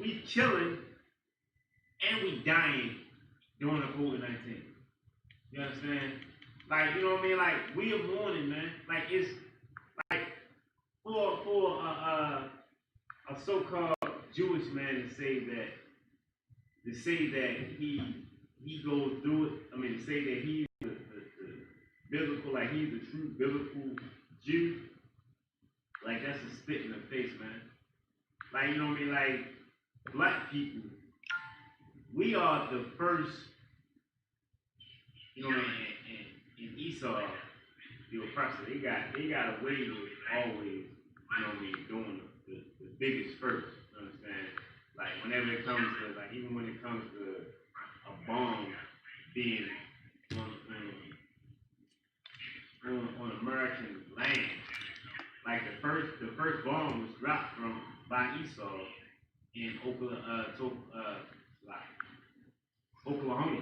we killing and we dying during the COVID-19. You understand? Like, you know what I mean? Like, we are mourning, man. Like, it's like for a so-called Jewish man to say that he goes through it. I mean, to say that he's the biblical, like he's a true biblical Jew. Like, that's a spit in the face, man. Like, you know what I mean? Like, black people, we are the first, you know, in Esau, the oppressor. They got away with always, you know what I mean, doing the biggest first. You understand? Like, whenever it comes to, like, even when it comes to a bomb being on American land, like the first bomb was dropped by Esau in Oklahoma.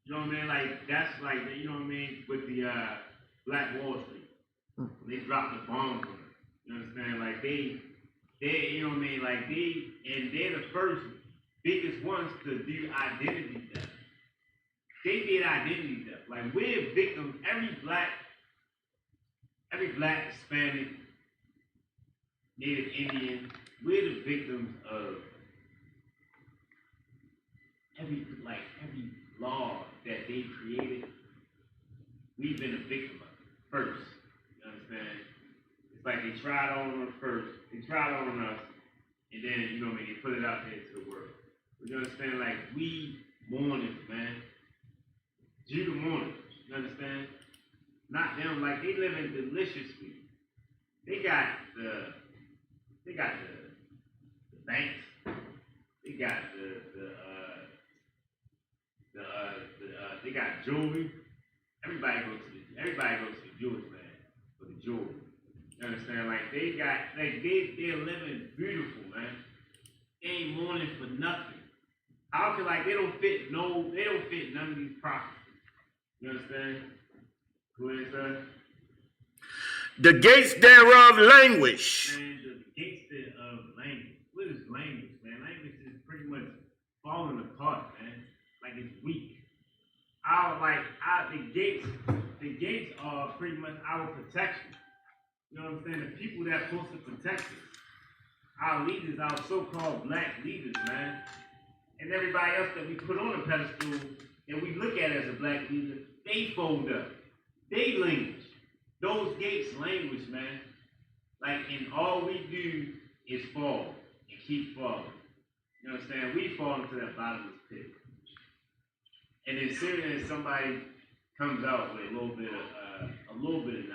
You know what I mean? Like, that's like, you know what I mean, with the Black Wall Street. They dropped the bombs on it. You understand? Like, they, you know what I mean? Like, they're the first biggest ones to do identity theft. They did identity theft. Like, we're victims, every black, Hispanic, Native Indian, we're the victims of every law that they created. We've been a victim of it first. You understand? It's like they tried on us first. They tried on us, and then, you know what I mean, they put it out there to the world. You understand? Like, we mourners, man. Judah mourners. You understand? Not them. Like, they living deliciously. They got the banks. They got they got jewelry. Everybody goes to the Jewish man for the jewelry. You understand? Like, they're living beautiful, man. They ain't mourning for nothing. How can, like, they don't fit none of these prophecies. You understand? Who is that? The gates thereof languish. Man, the gates thereof language. What is language, man? Language is pretty much falling apart, man. Like, it's weak. The gates are pretty much our protection. You know what I'm saying? The people that are supposed to protect us. Our leaders, our so-called black leaders, man. And everybody else that we put on a pedestal and we look at as a black leader, they fold up. They languish. Those gates languish, man. Like, and all we do is fall and keep falling. You understand? We fall into that bottomless pit. And then soon as somebody comes out with a little bit of knowledge,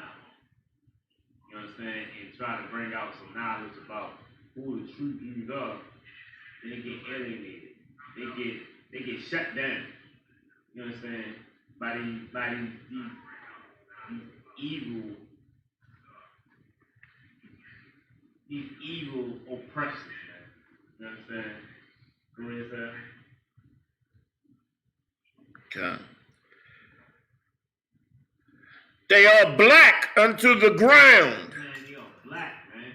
you understand, and try to bring out some knowledge about who the true Jews are, then they get alienated. They get shut down. You understand? By these evil oppressors, man. You understand? Go ahead, sir. Okay. They are black unto the ground. Man, they are black, man.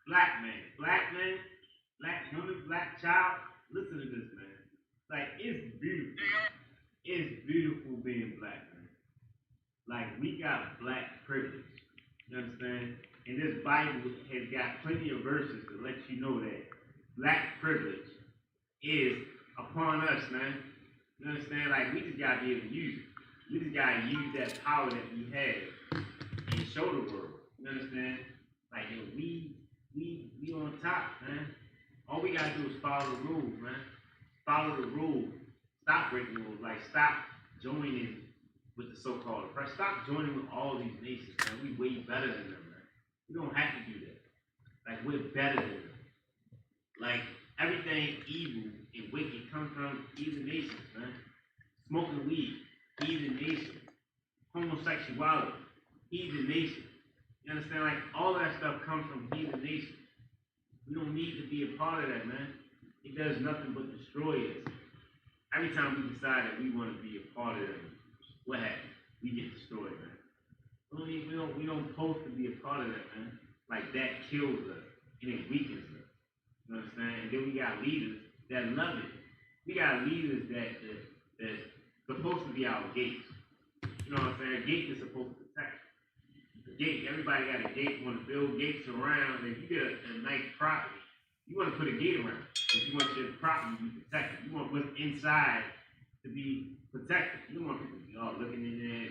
Black man. Black man. Black woman. Black child. Listen to this, man. Like, it's beautiful. It's beautiful being black, man. Like, we got black privilege. You understand? And this Bible has got plenty of verses to let you know that black privilege is upon us, man. You understand? Like, we just gotta be able to use it. We just gotta use that power that we have and show the world. You understand? Like, yo, we on top, man. All we gotta do is follow the rules, man. Follow the rules. Stop breaking the rules. Like, stop joining with the so-called oppressed. Stop joining with all these nations, man. We way better than them, man. We don't have to do that. Like, we're better than them. Like, everything evil and wicked comes from heathen nations, man. Smoking weed, heathen nation. Homosexuality, heathen nation. You understand? Like, all that stuff comes from heathen nations. We don't need to be a part of that, man. It does nothing but destroy us. Every time we decide that we want to be a part of it, what happens? We get destroyed, man. We don't supposed to be a part of that, man. Like, that kills us and it weakens us. You understand? And then we got leaders that love it. We got leaders that's supposed to be our gates. You know what I'm saying? A gate is supposed to protect. The gate, everybody got a gate. You want to build gates around. If you get a nice property, you want to put a gate around. If you want your property to be protected, you want what's inside to be protected. You don't want people to be all looking in there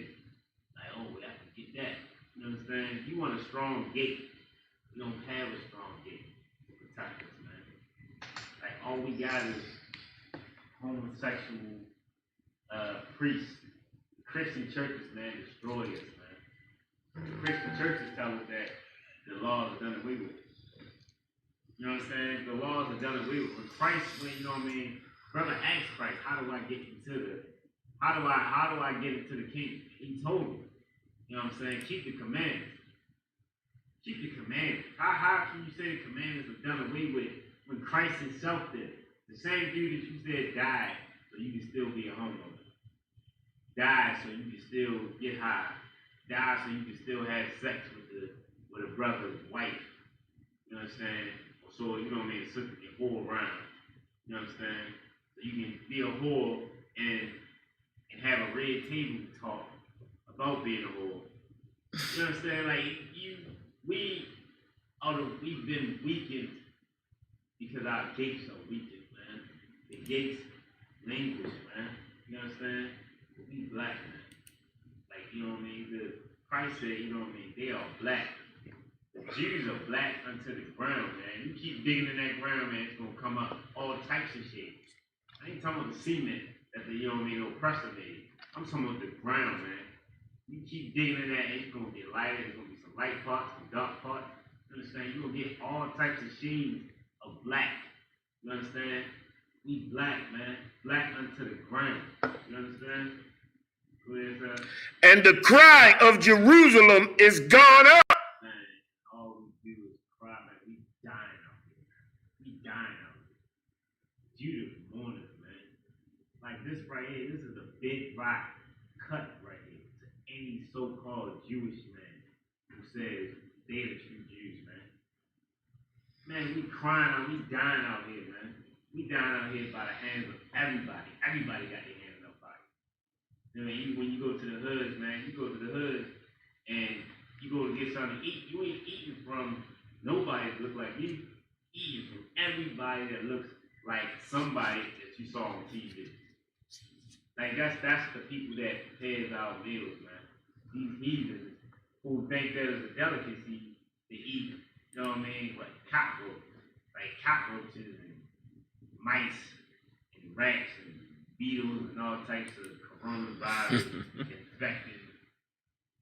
like, oh, we have to get that. You understand? You want a strong gate. You don't have a strong gate to protect us, man. Like, all we got is homosexual priests. Christian churches, man, destroy us, man. The Christian churches tell us that the laws are done away with. You know what I'm saying? The laws are done away with. When Christ, you know what I mean? Brother asked Christ, how do I get into the kingdom? He told him, you know what I'm saying? Keep the commandments. Keep the commandments. How can you say the commandments are done away with when Christ himself did? The same dude that you said died so you can still be a homeowner. Die so you can still get high. Die so you can still have sex with a brother's wife. You understand? So, you know what I mean? Sister can whore around. You understand? So you can be a whore and have a red table talk about being a whore. You understand? Like we've been weakened because our gates are weakened, man. The gates language, man. You understand? We black, man. Like, you know what I mean? Christ said, you know what I mean? They are black. The Jews are black unto the ground, man. You keep digging in that ground, man, it's gonna come up all types of shit. I ain't talking about the cement that the, you know what I mean, oppressor made. I'm talking about the ground, man. You keep digging in that, it's gonna get lighter, there's gonna be some light parts, some dark parts. You understand? You're gonna get all types of shades of black. You understand? We black, man. Black unto the ground. You understand? And the cry of Jerusalem is gone up. Man, all we do is cry, man. We dying out here. We dying out here. Judah mourners, man. Like this right here, this is a big rock cut right here to any so-called Jewish man who says they the true Jews, man. Man, we crying out, we dying out here, man. We dying out here by the hands of everybody. Everybody got their hands up by it. I mean, when you go to the hoods, man, you go to the hoods and you go to get something to eat, you ain't eating from nobody that look like you. Eating from everybody that looks like somebody that you saw on TV. Like that's the people that prepares our meals, man. These heathens who think that is a delicacy to eat, you know what I mean? Like cockroaches and mice and rats and beetles and all types of coronavirus infecting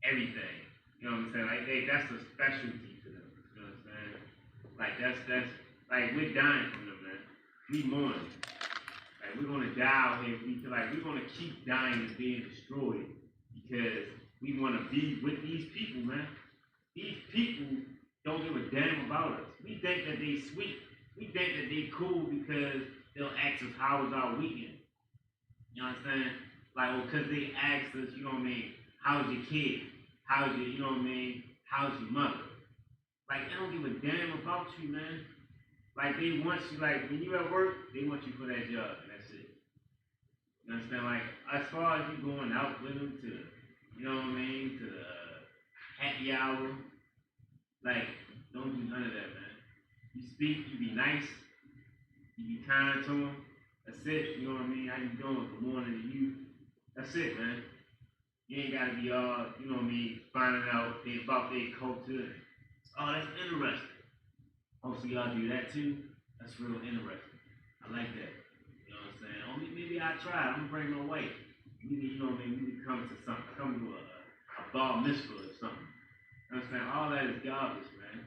everything. You know what I'm saying? Like that's a specialty to them. You know what I'm saying? Like that's like we're dying from them, man. We mourn. Like we're gonna die out here. We're gonna keep dying and being destroyed because we wanna be with these people, man. These people don't give a damn about us. We think that they sweet. We think that they cool because they'll ask us how was our weekend. You understand? Like, well, because they asked us, you know what I mean, how's your kid? How's your, you know what I mean, how's your mother? Like, they don't give a damn about you, man. Like, they want you, like, when you at work, they want you for that job, and that's it. You understand? Like, as far as you going out with them to, you know what I mean, to the happy hour, like, don't do none of that, man. You speak, you be nice, you be kind to them. That's it, you know what I mean? How you doing? Good morning to you. That's it, man. You ain't gotta be all, you know what I mean, finding out about their culture. Oh, that's interesting. Oh, so y'all do that too? That's real interesting. I like that. You know what I'm saying? Oh, maybe I'll try. I'm gonna bring my wife. Maybe, you know what I mean, maybe come to something. Come to a bar mitzvah or something. You know what I'm saying? All that is garbage, man.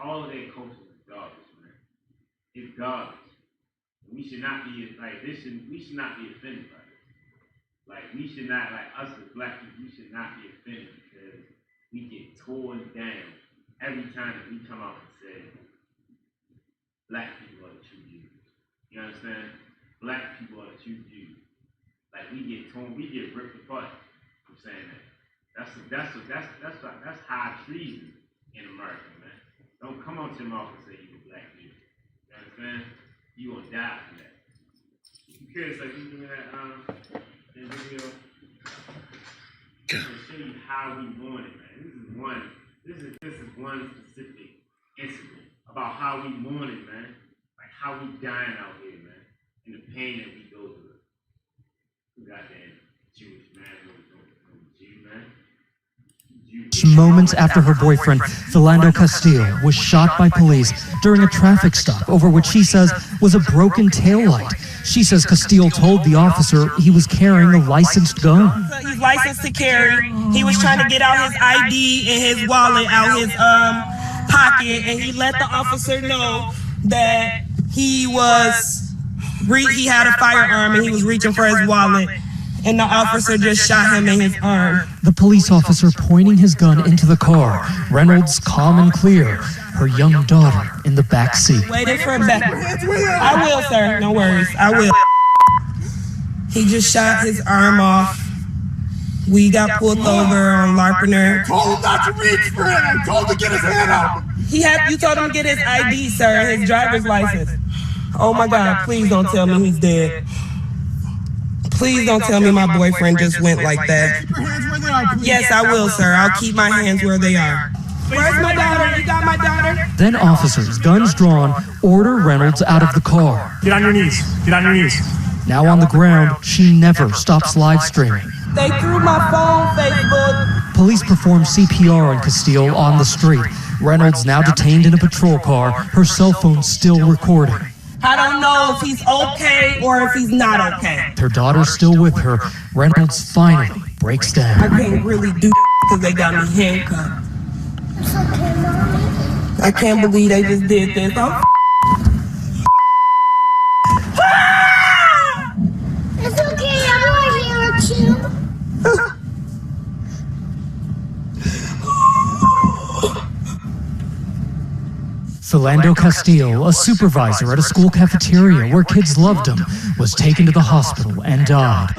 All of their culture is garbage, man. It's garbage. We should not be like this. We should not be offended by this. Like we should not, like us as black people, we should not be offended because we get torn down every time that we come out and say black people are the true Jews. You understand? Black people are the true Jews. Like we get torn, we get ripped apart from saying that. That's high treason in America, man. Don't come out your mouth and say you a black Jew. understand? You gonna die from that. You curious, like you doing that video? I'm gonna show you how we mourn it, man. This is one specific incident about how we mourn it, man. Like how we dying out here, man. And the pain that we go through. Goddamn Jewish man, no Jew, man. Moments after her boyfriend, Philando Castile, was shot by police during a traffic stop over what she says was a broken taillight. She says Castile told the officer he was carrying a licensed gun. He's licensed to carry. He was trying to get out his ID and his wallet out his pocket, and he let the officer know that he had a firearm and he was reaching for his wallet. And the officer just shot him in his arm. The police officer pointing his gun into the car. Reynolds calm and clear. Her young daughter in the back seat. Waiting for a back. I will, sir. No worries. I will. He just shot his arm off. We got pulled over on Larpener. Told him not to reach for it. I told him to get his hand out. You told him to get his ID, sir, his driver's license. Oh my God! Please don't tell me he's dead. Please don't tell me my boyfriend just went like that. Keep your hands where they are. Yes, I will, sir. I'll keep my hands where they are. Where's my daughter? You got my daughter? Then officers, guns drawn, order Reynolds out of the car. Get on your knees. Get on your knees. Now on the ground, she never stops live streaming. They threw my phone, Facebook. Police perform CPR on Castile on the street. Reynolds now detained in a patrol car, her cell phone still recording. I don't know if he's okay or if he's not okay. Her daughter's still with her. Reynolds finally breaks down. I can't really do because they got me handcuffed. It's okay, Mommy. I can't believe they just did this. It's okay, I'm right here with you. Philando Castile, a supervisor at a school cafeteria where kids loved him, was taken to the hospital and died.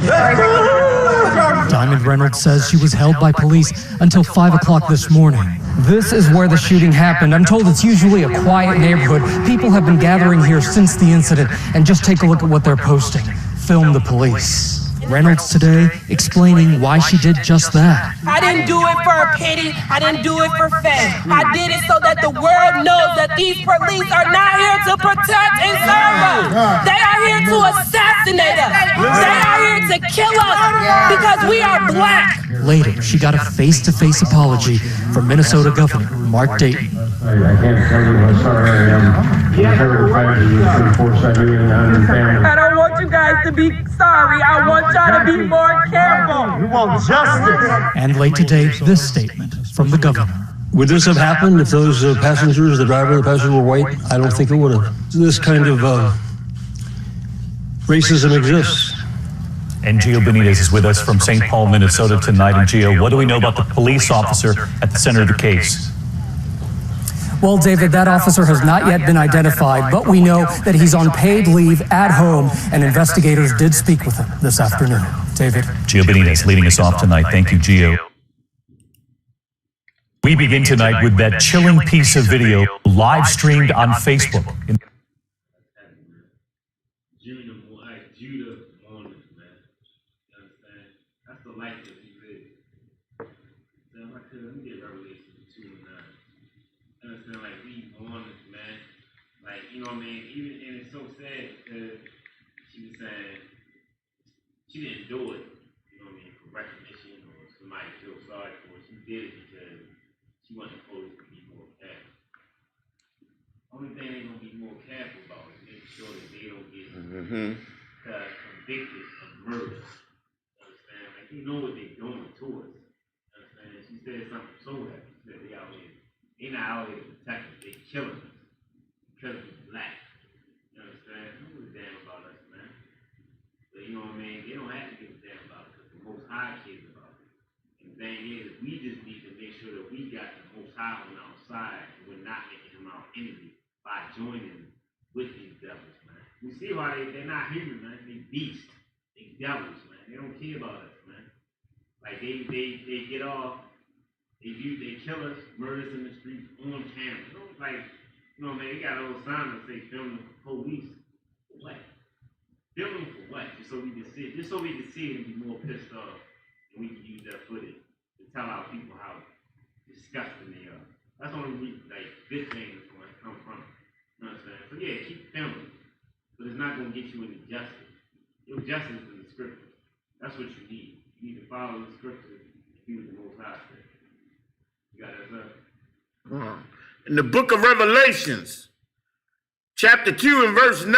Diamond Reynolds says she was held by police until 5 o'clock this morning. This is where the shooting happened. I'm told it's usually a quiet neighborhood. People have been gathering here since the incident, and just take a look at what they're posting. Film the police. Reynolds today explaining why she did just that. I didn't do it for pity. I didn't do it for fame. I did it so that the world knows that these police are not here to protect and serve us. They are here to assassinate us. They are here to kill us because we are black. Later, she got a face-to-face apology from Minnesota Governor Mark Dayton. I can't tell you how sorry I am. I don't want you guys to be sorry. I want y'all to be more careful. We want justice. And late today, this statement from the governor. Would this have happened if those passengers, the driver and the passenger were white? I don't think it would have. This kind of racism exists. And Gio Benitez is with us from St. Paul, Minnesota tonight. And Gio, what do we know about the police officer at the center of the case? Well, David, that officer has not yet been identified, but we know that he's on paid leave at home, and investigators did speak with him this afternoon. David. Gio Benitez leading us off tonight. Thank you, Gio. We begin tonight with that chilling piece of video live streamed on Facebook. Judah mourners, man. You understand? That's the life that we live. So if I could, let me get Revelation 2 and 9. You understand? Like, we mourners, man. Like, you know what I mean? Even, and it's so sad because she was saying she didn't do it, you know what I mean, for recognition or somebody to feel sorry for her. She did it because she wanted the police to be more careful. Only thing they're going to be more careful about is making sure that they don't get convicted of murder. You understand? Like, you know what they're doing to us. You understand? She said something so heavy. She said they're not out here to protect us. They're killing us because we're black. You understand? They don't give a damn about us, man. But you know what I mean? They don't have to give a damn about us because the Most High cares about us. And the thing is, we just need to make sure that we got the Most High on our side and we're not making him our enemy by joining with these devils, man. You see why they're not human, man. They beasts. They devils, man. They don't care about us, man. Like they get off, they kill us, murder us in the streets on camera. You know, like You know what I mean? They got a little sign that say film the police. For what? Film them for what? Just so we can see it. Just so we can see it and be more pissed off. And we can use that footage to tell our people how disgusting they are. That's the only reason, like, this thing is going to come from. You know what I'm saying? So yeah, keep filming. But it's not going to get you into justice. Your justice is in the scripture. That's what you need. You need to follow the scripture and do what the Most High said. You got that, sir? In the book of Revelations, chapter 2 and verse 9,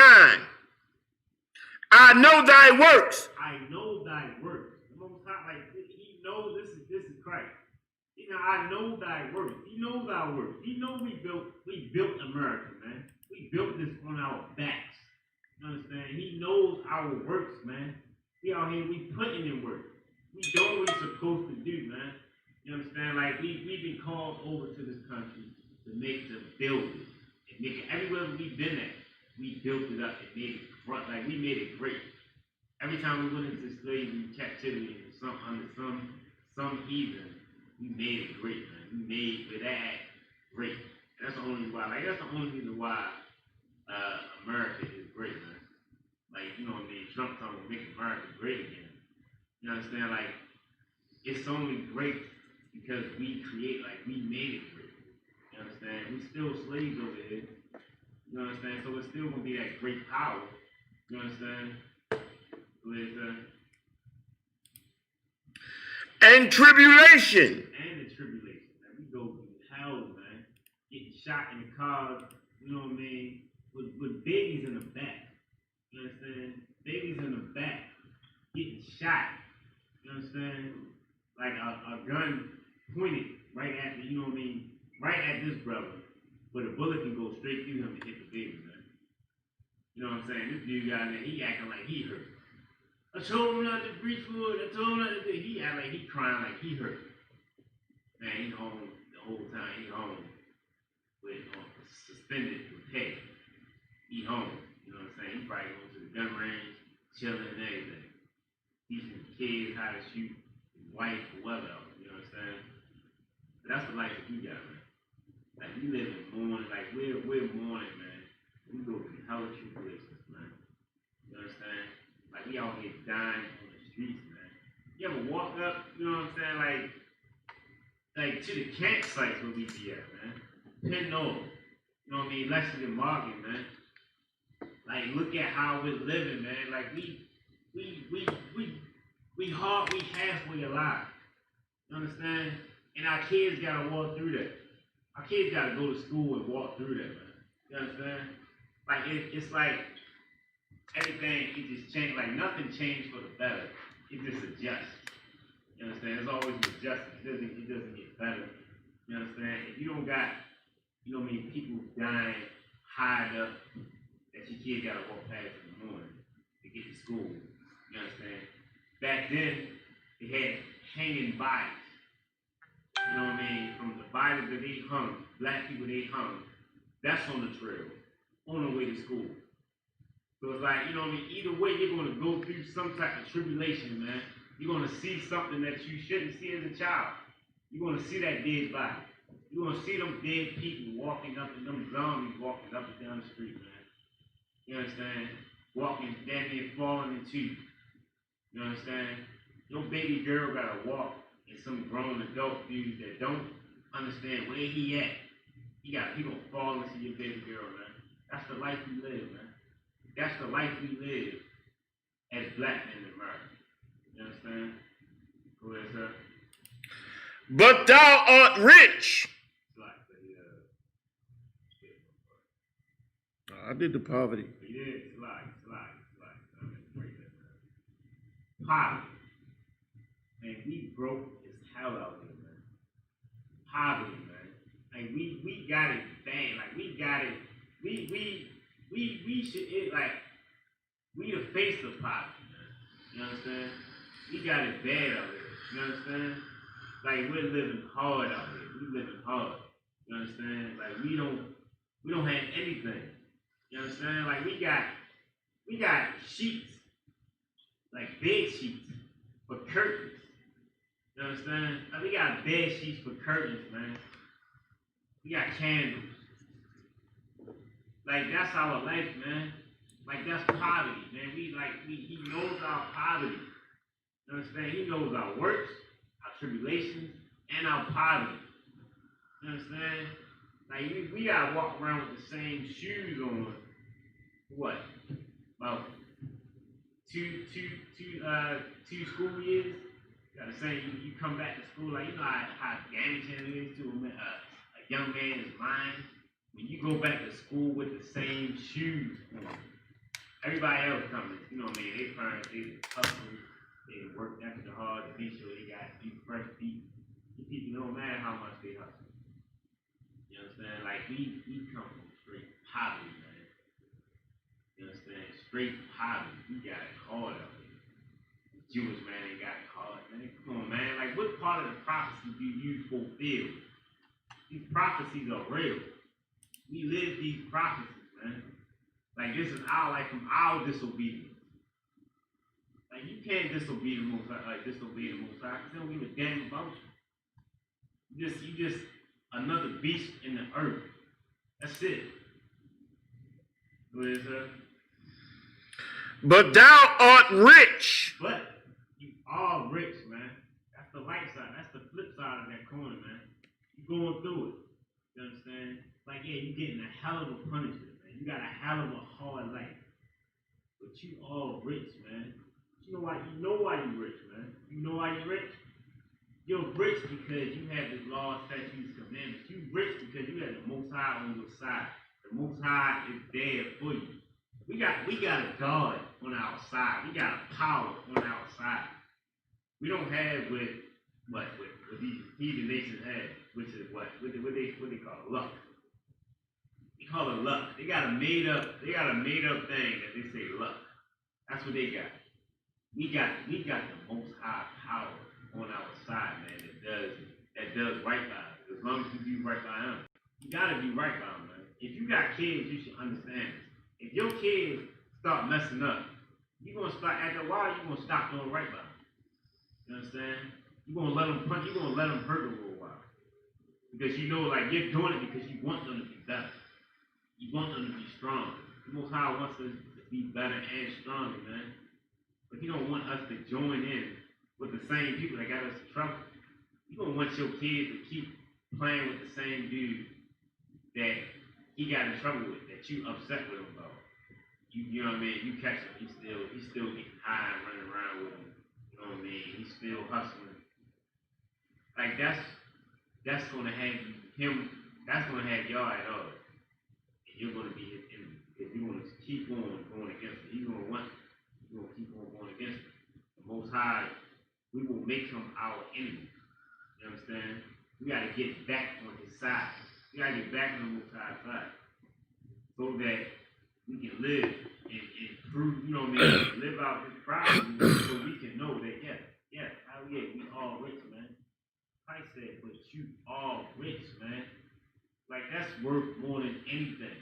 I know thy works. I know thy works. The Most High, like, he knows this is Christ. You know, I know thy works. He knows our works. He knows we built America, man. We built this on our backs. You understand? He knows our works, man. We out here, we putting in work. We doing what we're supposed to do, man. You understand? Like, we've been called over to this country to build it. And make it, everywhere we've been at, we built it up and made it front, like, we made it great. Every time we went into slavery, captivity, under some heathen, we made it great, man. We made that great. And that's the only reason why, like, that's the only reason why America is great, man. Like, you know what I mean? Trump talking about make America great again. You understand? Like, it's only great because we made it great. You understand? We still slaves over here. You understand? So it's still gonna be that great power. You understand? And tribulation. And the tribulation. Like, we go through hell, man. Getting shot in the cars, you know what I mean? With babies in the back. You understand? Babies in the back getting shot. You understand? Like a gun pointed right at the, you know what I mean? Right at this brother. But a bullet can go straight through him and hit the baby, man. You know what I'm saying? This dude got in there, he acting like he hurt. I told him not to breach wood. I told him not to do. He act like he crying like he hurt. Man, he home the whole time. He home with suspended with pay. He home. You know what I'm saying? He probably goes to the gun range, chilling and everything. Teaching the kids how to shoot, his wife, or whatever. You know what I'm saying? But that's the life that we got, man. Like, we live in mourning. Like, we're mourning, man. We go through hella tribulations, man. You understand? Like, we out here dying on the streets, man. You ever walk up, you know what I'm saying, like to the campsites where we be at, man. Penn Knoll. You know what I mean? Lexington Market, man. Like, look at how we're living, man. Like, we halfway alive. You understand? And our kids gotta walk through that. Our kids gotta go to school and walk through that, man. You understand? Like, it's like everything, it just changed. Like, nothing changed for the better. It just adjusts. You understand? It's always adjusting. It doesn't get better. You understand? If you don't got, you know what I mean, people dying high up that your kid gotta walk past in the morning to get to school. You understand? Back then, they had hanging bodies. You know what I mean? From the bodies that they hung, black people they hung, that's on the trail, on the way to school. So it's like, you know what I mean? Either way, you're going to go through some type of tribulation, man. You're going to see something that you shouldn't see as a child. You're going to see that dead body. You're going to see them dead people walking up and them zombies walking up and down the street, man. You understand? Walking, damn near falling into you. You understand? Your baby girl got to walk and some grown adult dude that don't understand where he at. He gonna fall into your baby girl, man. That's the life we live, man. That's the life we live as black men in America. You understand? Go ahead, sir. But thou art rich. I did the poverty. Yeah, slide. Poverty. Man, we broke as hell out here, man. Poverty, man. Like, we got it bad. Like, we got it. We should, like, we the face of poverty, man. You understand? We got it bad out here. You understand? Like, we're living hard out here. We living hard. You understand? Like, we don't have anything. You understand? Like, we got sheets, like bed sheets for curtains. You understand? Like, we got bed sheets for curtains, man. We got candles. Like that's our life, man. Like that's poverty, man. He knows our poverty. You understand? He knows our works, our tribulations, and our poverty. You understand? Like we gotta walk around with the same shoes on. What? About two school years. You gotta say you come back to school like you know how damaging it is to a young man's mind when you go back to school with the same shoes on. Everybody else coming, you know what I mean? They parents, they hustle, they work extra hard to make sure they got fresh feet. These people don't matter how much they hustle. You understand? Like we come from straight poverty, man. You understand? Straight poverty. We got it hard out here. The Jewish man ain't got it hard, man. Come on, man. Like what part of the prophecy do you fulfill? These prophecies are real. We live these prophecies, man. Like this is our life from our disobedience. Like you can't disobey the Most High, because they don't give a damn about you. You just another beast in the earth. That's it. What is that? But thou art rich. But you are rich, man. That's the light side. That's the flip side of that coin, man. You're going through it. You understand? Like, yeah, you're getting a hell of a punishment, man. You got a hell of a hard life. But you all rich, man. You know why you're rich, man. You know why you're rich? You're rich because you have the law, statutes, commandments. You're rich because you have the Most High on your side. The Most High is there for you. We got a God on our side. We got a power on our side. We don't have what these heathen nations have, which is what they call luck. They call it luck. They got a made up thing that they say luck. That's what they got. We got the Most High power on our side, man. That does right by us. As long as you do right by him, you gotta do right by him, man. If you got kids, you should understand this. If your kids start messing up, you're gonna start after a while. You're gonna stop doing right by them. You understand? You're gonna let them punch. You're gonna let them hurt them for a while because you know, like you're doing it because you want them to be better. You want them to be strong. The Most High wants us to be better and stronger, man. But He don't want us to join in with the same people that got us in trouble. You don't want your kids to keep playing with the same dude that he got in trouble with, that you upset with him about. You know what I mean? You catch him, he's still getting high and running around with him. You know what I mean? He's still hustling. Like that's gonna have that's gonna have y'all at odds. And you're gonna be his enemy. If you wanna keep on going against him, you're gonna keep on going against him. The Most High, we will make him our enemy. You understand? We gotta get back on his side. We gotta get back on the Most High's side. So that we can live and prove, you know what I mean, live out this prophecy so we can know that, we all rich, man. Christ said, but you all rich, man. Like, that's worth more than anything.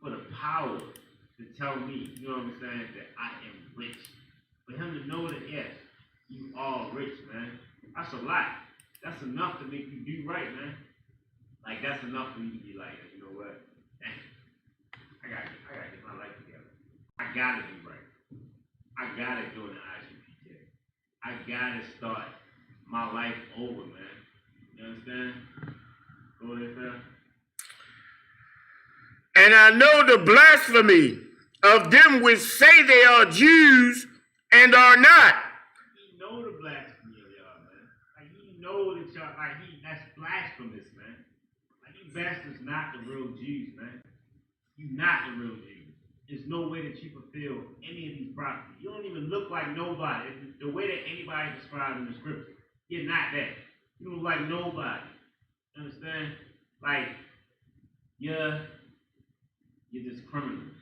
For the power to tell me, you know what I'm saying, that I am rich. For him to know that, yes, you all rich, man. That's a lot. That's enough to make you do right, man. Like, that's enough for you to be like, you know what? Dang. I gotta get my life together. I gotta do right. I gotta join the Isupkbmore. I gotta start my life over, man. You understand? Go ahead, sir. And I know the blasphemy of them which say they are Jews and are not. He know the blasphemy of y'all, man. Like he know that y'all, that's blasphemous, man. Like you bastards not the real Jews, man. You not the real Jews. There's no way that you fulfill any of these prophecies. You don't even look like nobody. The way that anybody described in the scripture, you're not that. You don't look like nobody. You understand? Like, you're just criminals.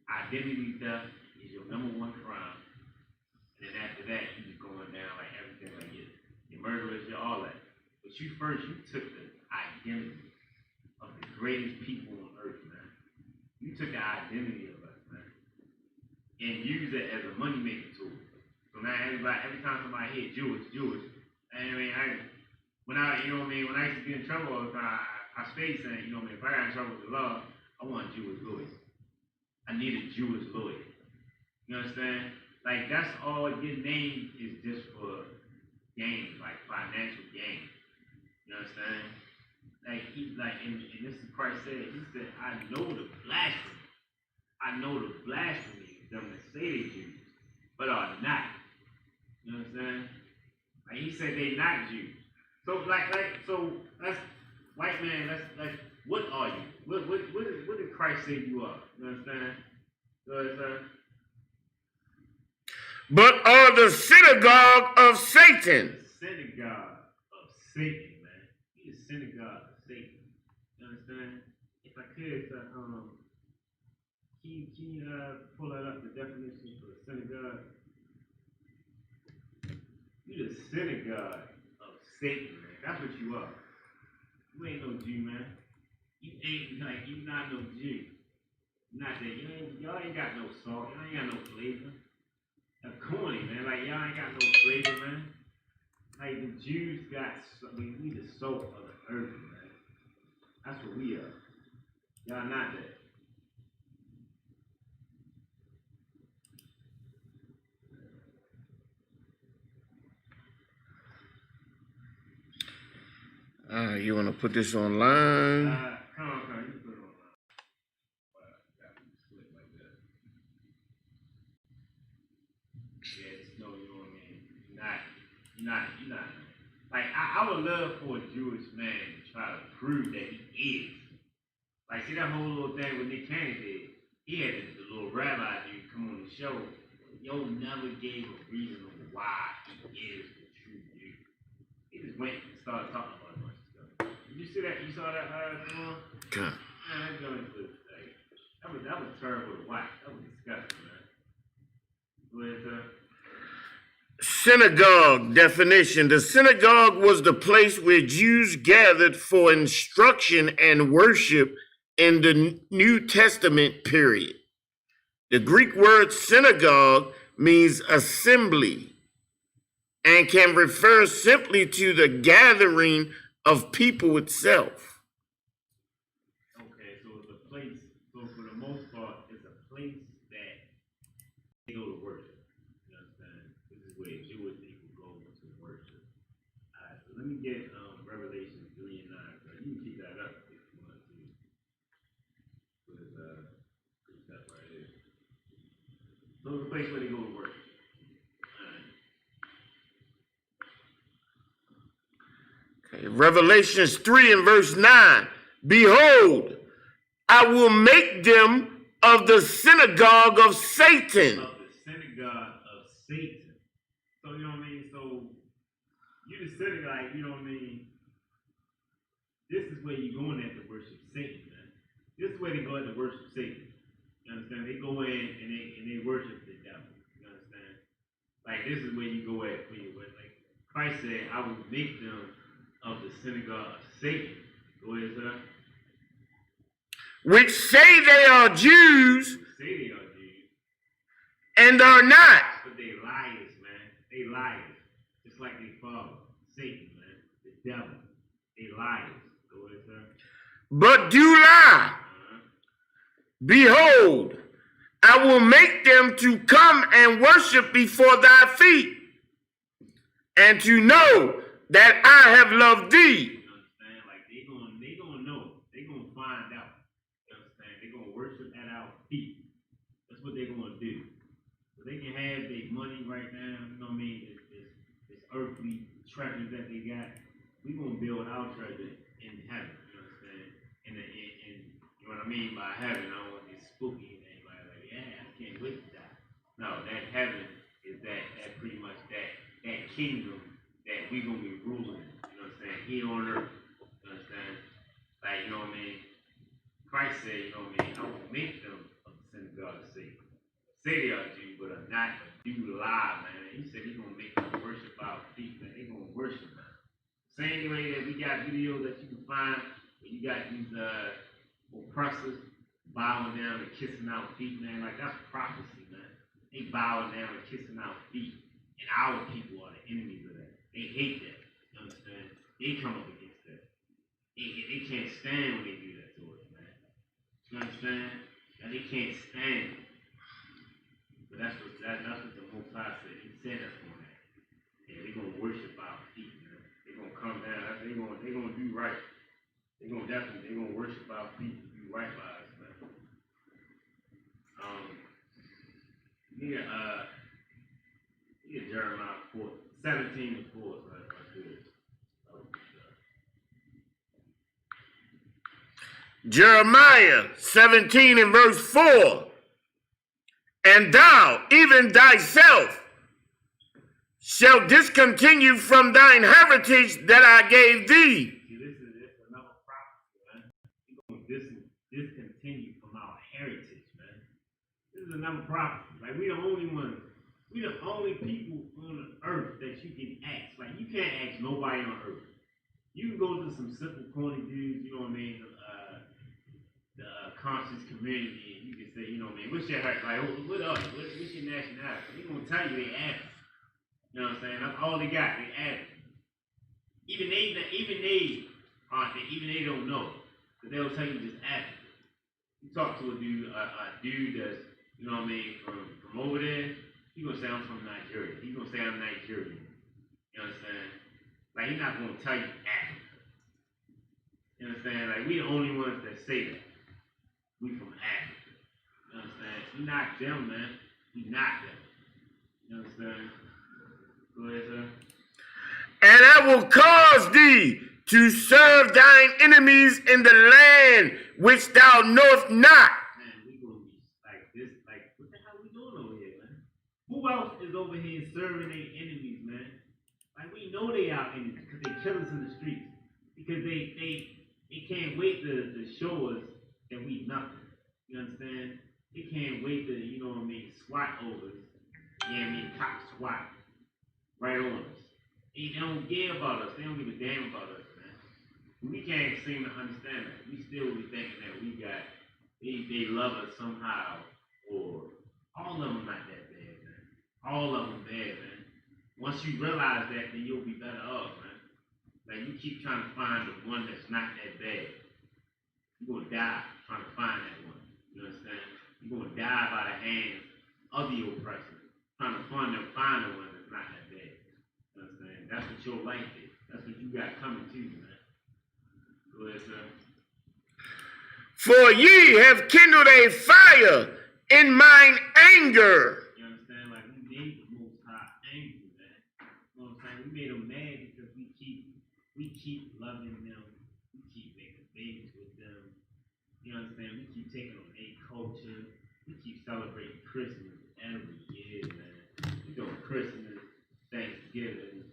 Identity theft is your #1 crime. And then after that, you just going down like everything like you're murderers, you're all that. But you took the identity of the greatest people on earth, man. You took the identity of us, man, and used it as a money-making tool. So now every time somebody hears Jewish, and when I used to be in trouble all the time, I stayed saying, you know what I mean, if I got in trouble with the law, I want a Jewish lawyer. I need a Jewish lawyer. You understand? Like, that's all your name is just for gain, like financial gain. You understand? Like, and this is Christ said, he said, I know the blasphemy. I know the blasphemy of them that say they Jews, but are not. You understand? Like, he said they not Jews. So, so that's, white man, that's, what are you? What did Christ say you are? You understand? You understand? But are the synagogue of Satan. The synagogue of Satan, man. He's the synagogue of Satan. You understand? If I could, can you pull that up, the definition for the synagogue? You're the synagogue of Satan, man. That's what you are. You ain't no Jew, man. You not no Jew. Not that y'all ain't got no salt. Y'all ain't got no flavor. That's corny, man. Like, y'all ain't got no flavor, man. Like, the Jews we the salt of the earth, man. That's what we are. Y'all not that. You want to put this online? Come on, you put it online. Yeah, just know, you know what I mean? You're not. Like, I would love for a Jewish man to try to prove that he is. Like, see that whole little thing with Nick Cannon did? He had the little rabbi dude come on the show. Yo never gave a reason on why he is the true Jew. He just went and started talking about a bunch of stuff. Did you see that? You saw that, man, that joint was like, that was terrible to watch. That was disgusting, man. Synagogue definition. The synagogue was the place where Jews gathered for instruction and worship in the New Testament period. The Greek word synagogue means assembly and can refer simply to the gathering of people itself. Okay, so it's a place, so for the most part, it's a place that they go to worship. You understand? This is where Jewish people go to worship. Alright, so let me get Revelation 3 and 9. So you can keep that up if you want to. But it's that right here. So it's a place where they go to worship. Revelations 3 and verse 9. Behold, I will make them of the synagogue of Satan. Of the synagogue of Satan. So, you know what I mean? So, you the synagogue, you know what I mean? This is where you're going at to worship Satan, man. This is where they go at to worship Satan. You understand? They go in and they worship the devil. You understand? Like, this is where you go at for your worship. Like, Christ said, I will make them of the synagogue of Satan. Go ahead, sir. Which say they are Jews. And are not. But they liars, man. They liars. Just like they father, Satan, man. The devil. They liars. Go ahead, sir. But do lie. Behold, I will make them to come and worship before thy feet, and to know that I have loved thee. You understand? Like, they gonna know. They gonna find out. You understand? They gonna worship at our feet. That's what they gonna do. So they can have their money right now. You know what I mean? This earthly treasures that they got. We gonna build our treasure in heaven. You understand? And you know what I mean by heaven? I don't want to get spooky and anybody like, yeah, I can't wait to die. No, that heaven is that pretty much that kingdom that we gonna be ruling, you know what I'm saying, here on earth, you understand? Like, you know what I mean? Christ said, you know what I mean, I will make them of the synagogue of Satan. Say they are Jews, but are not, but do lie, man. He said he's gonna make them worship our feet, man. They gonna worship, man. Same way that we got videos that you can find where you got these oppressors bowing down and kissing our feet, man. Like, that's prophecy, man. They bowing down and kissing our feet. And our people are the enemies of that. They hate that. You understand? They come up against that. They can't stand when they do that to us, man. So You understand? And they can't stand it. But that's what the Most High said. He said that's going to happen. Yeah, they're gonna worship our feet, man. They're gonna come down. They're gonna do right. They're gonna worship our feet and do right by us, man. Jeremiah 17 and 4, so if I could. Jeremiah 17 and verse 4. And thou, even thyself, shall discontinue from thine heritage that I gave thee. See, this is another prophecy, man. We're going to discontinue from our heritage, man. This is another prophecy. Like, we the only people on the earth that you can ask. Like, you can't ask nobody on earth. You can go to some simple corny dudes, you know what I mean, the conscious community, and you can say, you know what I mean, what's your heart? Like, what else? What's your nationality? They're going to tell you they African. You know what I'm saying? That's all they got. They African. Even they don't know. Because they'll tell you just African. You talk to a dude that's, you know what I mean, from over there, he's going to say, I'm from Nigeria. He's going to say, I'm Nigerian. You understand? Like, he's not going to tell you Africa. You understand? Like, we the only ones that say that. We from Africa. You understand? We not them, man. We not them. You understand? Go ahead, sir. And I will cause thee to serve thine enemies in the land which thou knowest not. Man, we gonna be like this, like, what the hell we doing over here, man? Who else is over here serving their enemies, man? Like, we know they our enemies because they kill us in the streets. Because they can't wait to show us that we nothing. You understand? They can't wait to, you know what I mean, swat over us. You know what I mean? Cop swat right on us. They don't care about us. They don't give a damn about us, man. We can't seem to understand that. We still be thinking that we got, they love us somehow, or all of them not that bad, man. All of them bad, man. Once you realize that, then you'll be better off, man. Like, you keep trying to find the one that's not that bad. You're going to die trying to find that one. You understand? You're going to die by the hands of the oppressor, trying to find the one that's not that bad. You understand? That's what your life is. That's what you got coming to you, man. Go ahead, sir. For ye have kindled a fire in mine anger. You understand? Like, we made the Most High angry, man. You know what I'm saying? We made them mad because we keep loving them. We keep making babies with them. You understand? We keep taking on their culture. We keep celebrating Christmas every year, man. We doing Christmas, Thanksgiving.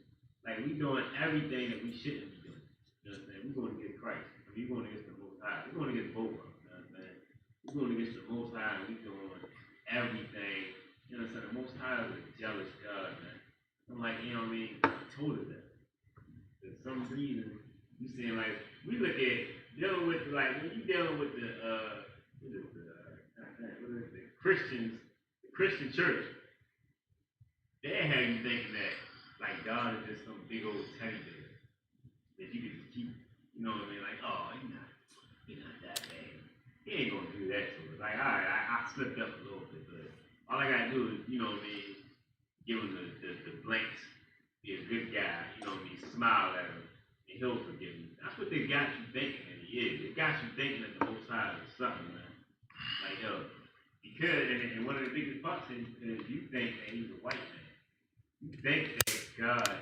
Like, we doing everything that we shouldn't be doing. You understand? We're going to get Christ. I mean, we're going against the Most High. We're going against both of them. You understand? We're going against the Most High, and we're doing everything. You understand? The Most High is a jealous God, man. I'm like, you know what I mean? I told her that. For some reason, you saying, like, we look at dealing with, like, when you dealing with the Christians, the Christian church, they have you thinking that, like, God is just some big old teddy bear that you can just keep, you know what I mean? Like, oh, you're not that bad. He ain't gonna do that to us. Like, all right, I slipped up a little bit, but all I gotta do is, you know what I mean, give him the blanks, be a good guy, you know what I mean, smile at him, and he'll forgive me. That's what they got you thinking that he is. They got you thinking that the Most High is something, man. Like, yo, because, and one of the biggest bucks is because you think that he's a white man. You think that God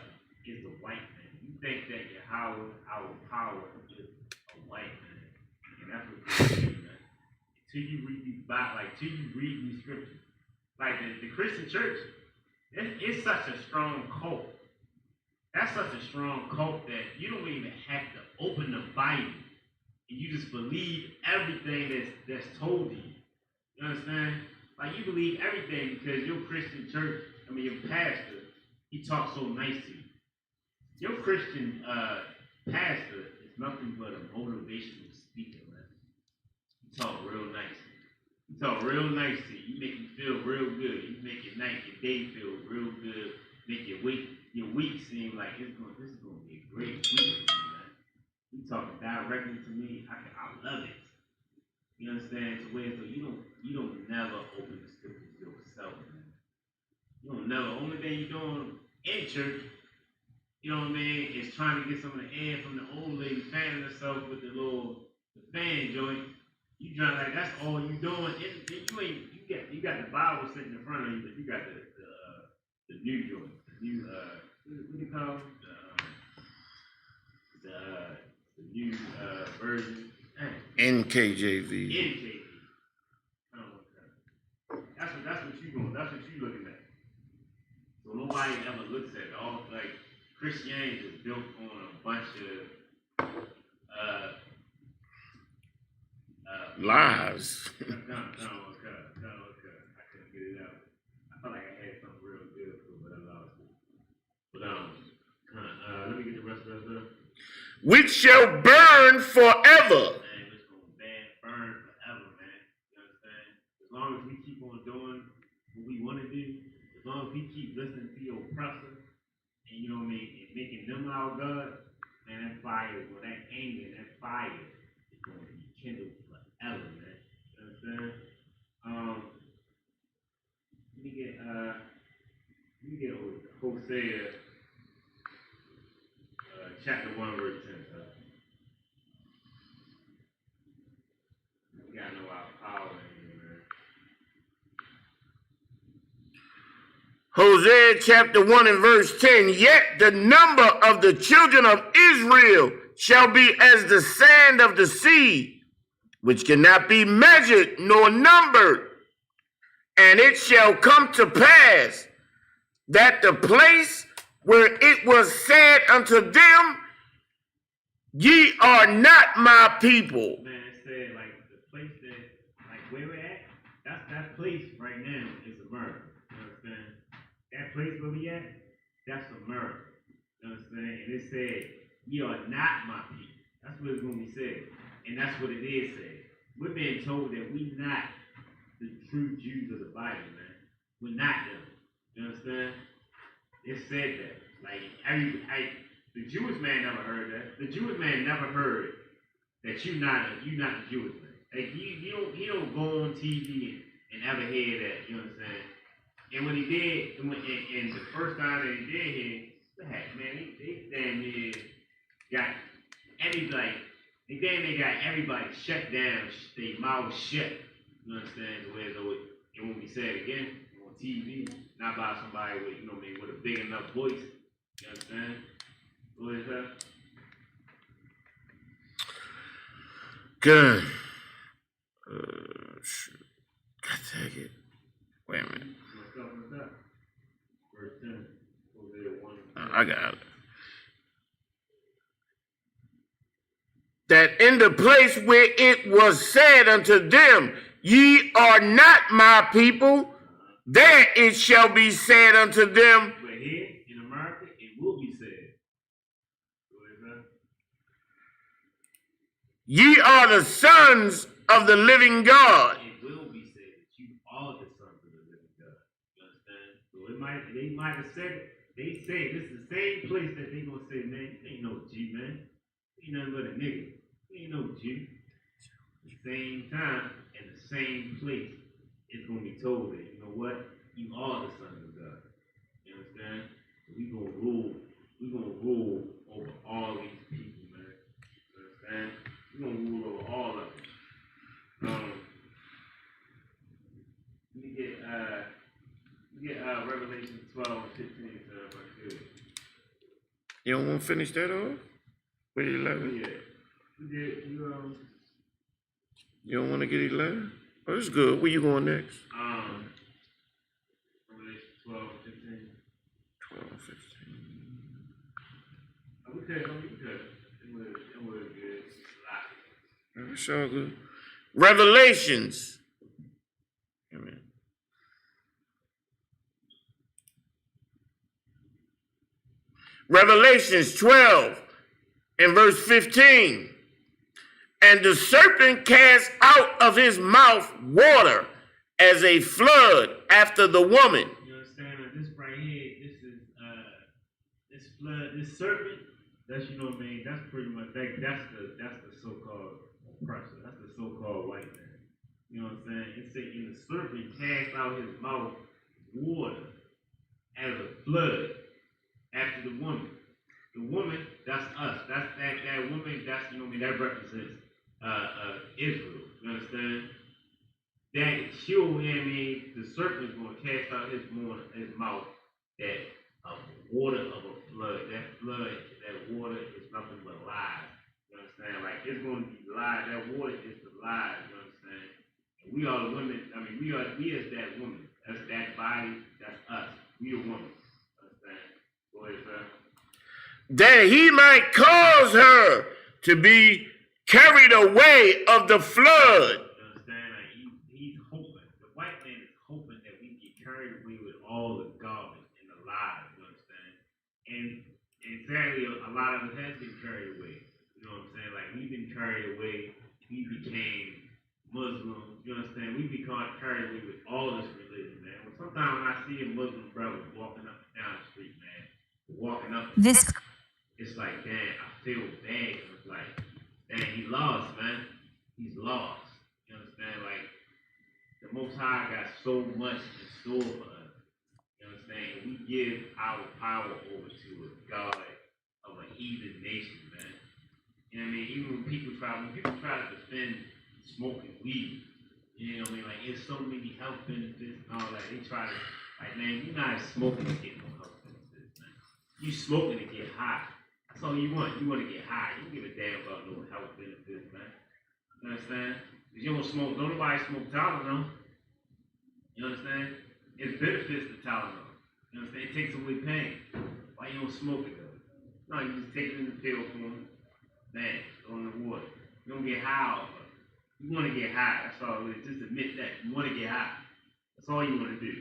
is a white man. You think that Yahweh, our power, is a white man. And that's what you're saying, man. Till you read these till you read these scriptures. Like, the Christian church, it's such a strong cult. That's such a strong cult that you don't even have to open the Bible. And you just believe everything that's told to you. You understand? Like, you believe everything because your Christian church, your pastor, he talks so nice to you. Your Christian pastor is nothing but a motivational speaker, man. He talk real nice. He talk real nice to you. You make you feel real good. You make your night, your day feel real good. Make your week seem like this is gonna be a great week for me, man. He talking directly to me. I love it. You understand? So where so you don't never open the scriptures yourself, man. You don't never. Only thing you doing in church, you know what I mean, is trying to get some of the air from the old lady fanning herself with the fan joint. You trying like that's all you doing. You ain't you got the Bible sitting in front of you, but you got the new joint, the new what do you call it? The new version. NKJV. NKJV. That's what you going. That's what you looking at. So nobody ever looks at it. All like Christianity is built on a bunch of lies. I couldn't get it out. I felt like I had something real good, but I lost it. But let me get the rest of that. Which shall burn forever. Man, it's gonna burn forever, man. You understand? As long as we keep on doing what we want to do, as long as we keep listening to your oppressor, and you know what I mean, and making them our God, man, that fire, well, that anger, that fire is going to be kindled forever, man. You understand? Let me get Hosea chapter 1 verse 10. We gotta know our power in here, man. Hosea chapter 1 and verse 10. Yet the number of the children of Israel shall be as the sand of the sea, which cannot be measured nor numbered. And it shall come to pass that the place where it was said unto them, ye are not my people. Man, it said like the place that, like where we're at, that place right now is America. You understand? That place where we at, that's America. You understand? And it said, ye are not my people. That's what it's going to be said. And that's what it is said. We're being told that we not the true Jews of the Bible, man. We're not them. You understand? It said that. Like the Jewish man never heard that. The Jewish man never heard that you're not the Jewish man. Like he don't go on TV and ever hear that. You know what I'm saying? And when he did, and the first time that he did hear, heck, man, they damn near got everybody. They damn near got everybody shut down, their mouths shut. You understand? The way it won't be said again on TV, not by somebody with, you know what I mean, with a big enough voice. You understand? What is that? Good. Shoot. God dang it. Wait a minute. Verse 10. Hosea 1. I got it. That in the place where it was said unto them, ye are not my people, there it shall be said unto them. But here in America, it will be said. What is that? Ye are the sons of the living God. It will be said that you are the sons of the living God. You understand? So they might have said it. They say this is the same place that they gonna say, man, you ain't no G, man. You ain't nothing but a nigga. You ain't no G. At the same time, in the same place, it's gonna be told that, you know what? You are the sons of God. You understand? So we gonna rule over all these people, man. You understand? We're gonna rule over all of them. Let me get Revelation 12 and 15 if I could. You don't want to finish that off? With 11? Yeah. You don't want to get 11? Oh, that's good. Where you going next? Revelation 12 and 15. 12 and 15. We could. It was good. A lot. That's all good. Revelations. Amen. Revelations 12 and verse 15. And the serpent cast out of his mouth water as a flood after the woman. You understand? This right here, this flood, this serpent, that's, you know what I mean, that's pretty much, that's the so-called oppressor. That's the so-called white man. You know what I'm saying? It said, and the serpent cast out his mouth water as a flood after the woman. The woman, that's us. That's that woman, that's, you know what I mean, that represents Israel. You understand? That she'll, you know what I mean, the serpent is going to cast out his mouth that water of a flood. That flood, that water is nothing but lies. You understand? Like, it's going to be lies. That water is the lies. You understand? And we are the women. I mean, we as that woman. That's that body. That's us. We the woman. You understand? Go ahead, sir. That he might cause her to be carried away of the flood. You understand? Like, he's hoping. The white man is hoping that we get carried away with all the garbage and the lies. You understand? And sadly, a lot of us has been carried away. You know what I'm saying? Like, we've been carried away. We became Muslims. You understand? We become carried away with all this religion, man. Sometimes when I see a Muslim brother walking up and down the street, man, walking up, it's like, damn, I feel bad. It's like, damn, he lost, man. He's lost. You understand? Like, the Most High got so much in store for us. You understand? And we give our power over to a God of a heathen nation, man. You know what I mean? Even when people try to defend smoking weed, you know what I mean? Like, it's so many health benefits and all that. They try to, like, man, you're not smoking to get no health benefits, man. You smoking to get high. That's all you want. You want to get high. You don't give a damn about no health benefits, man. You understand? Because you don't smoke, don't nobody smoke Tylenol. You understand? It's benefits to Tylenol. You understand? It takes away pain. Why you don't smoke it, though? No, you just take it in the pill form. Man, go in the water. You don't get high off of it. You want to get high. That's all it is. Just admit that. You want to get high. That's all you want to do.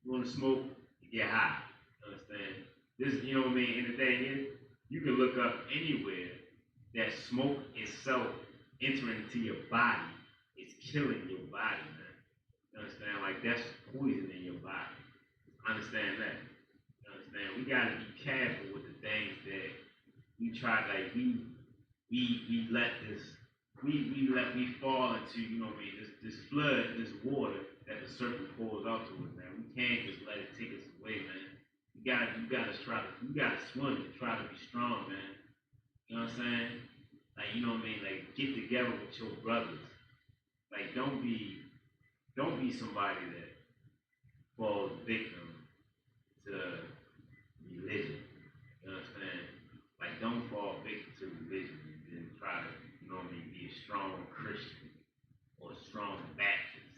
You want to smoke, you get high. You understand? This, you know what I mean? And the thing is, you can look up anywhere that smoke itself entering into your body is killing your body, man. You understand? Like, that's poison in your body. Understand that. You understand? We gotta be careful with the things that we try, like we let this, we fall into, you know what I mean, this flood, this water that the serpent pours out to us, man. We can't just let it take us away, man. You gotta swim and try to be strong, man. You know what I'm saying? Like, you know what I mean? Like, get together with your brothers. Like, don't be somebody that falls victim to religion. You know what I'm saying? Like, don't fall victim to religion and then try to, you know what I mean, be a strong Christian or a strong Baptist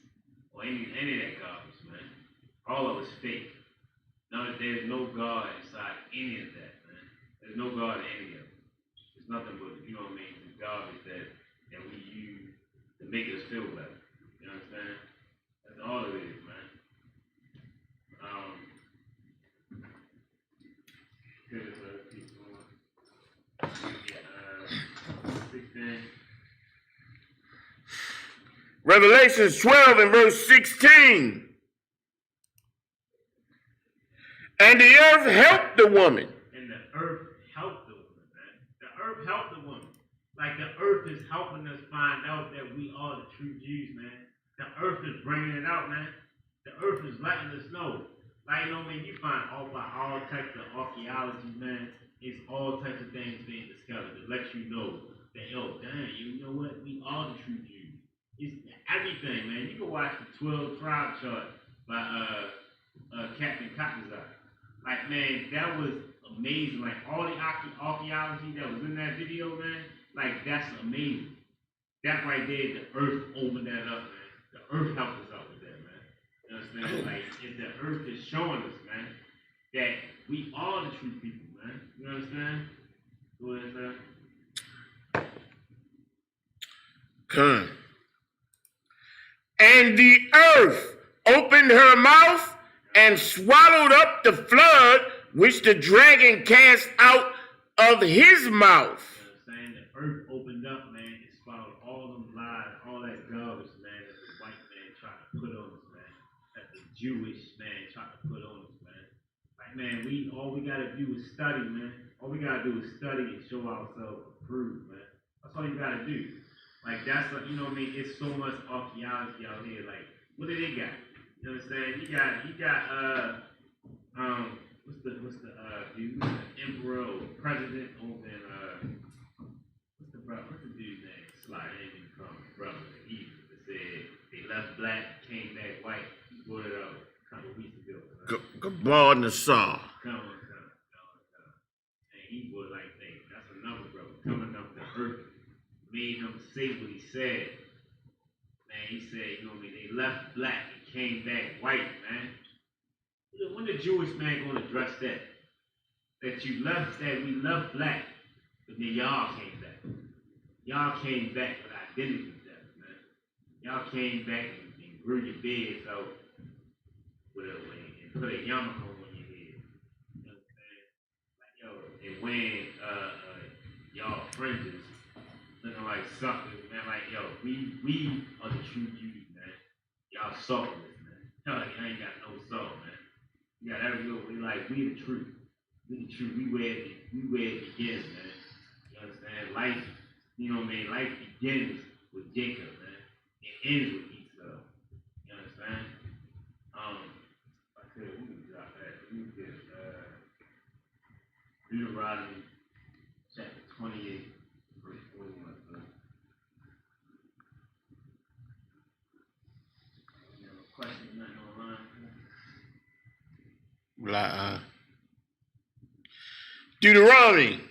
or any of that garbage, man. All of it's fake. No, there's no God inside any of that, man. There's no God in any of it. It's nothing but, you know what I mean, the garbage that we use to make us feel better. You understand? That's all it is, man. Keep going. 16. Revelations 12 and verse 16. And the earth helped the woman. And the earth helped the woman, man. The earth helped the woman. Like, the earth is helping us find out that we are the true Jews, man. The earth is bringing it out, man. The earth is letting us know. Like, you know what I mean? You find all types of archaeology, man. It's all types of things being discovered that lets you know that, yo, damn, you know what? We are the true Jews. It's everything, man. You can watch the 12 tribe chart by Captain Cockazar. Like, man, that was amazing. Like, all the archaeology that was in that video, man, like, that's amazing. That right there, the earth opened that up, man. The earth helped us out with that, man. You understand? Like, if the earth is showing us, man, that we are the true people, man. You understand? Go ahead, sir. Come. And the earth opened her mouth and swallowed up the flood which the dragon cast out of his mouth. You know what I'm saying? The earth opened up, man, and swallowed all them lies, all that garbage, man, that the white man tried to put on us, man. That the Jewish man tried to put on us, man. Like, man, all we gotta do is study, man. All we gotta do is study and show ourselves approved, man. That's all you gotta do. Like that's what you know what I mean. It's so much archaeology out here. Like what do they got? You understand? You got what's the dude, the emperor or president over in what's the dude's name? Sly, they didn't even call him brother. He said they left black, came back white. He brought it out a couple of weeks ago. Gabar Nassar. Come on. And he was like, hey, that's another brother coming up the earth. Made him say what he said. Man, he said, you know what I mean, they left black and came back white, man. When the Jewish man gonna address that? That we left black, but then y'all came back. Y'all came back with identity theft, man. Y'all came back and grew your beards out and put a yarmulke on your head. You know what I'm saying? Like, yo, and wearing y'all fringes, looking like suckers, man. Like, yo, we are the true Jews, man. Y'all saltless, man. Y'all ain't got no salt, man. You got every we like we the truth. We the truth. We where it begins, man. You understand? Life, you know what I mean? Life begins with Jacob, man. It ends with Esau. You understand? We can drop that. We can get Deuteronomy chapter 28, verse 41. You have a question, nothing online? Deuteronomy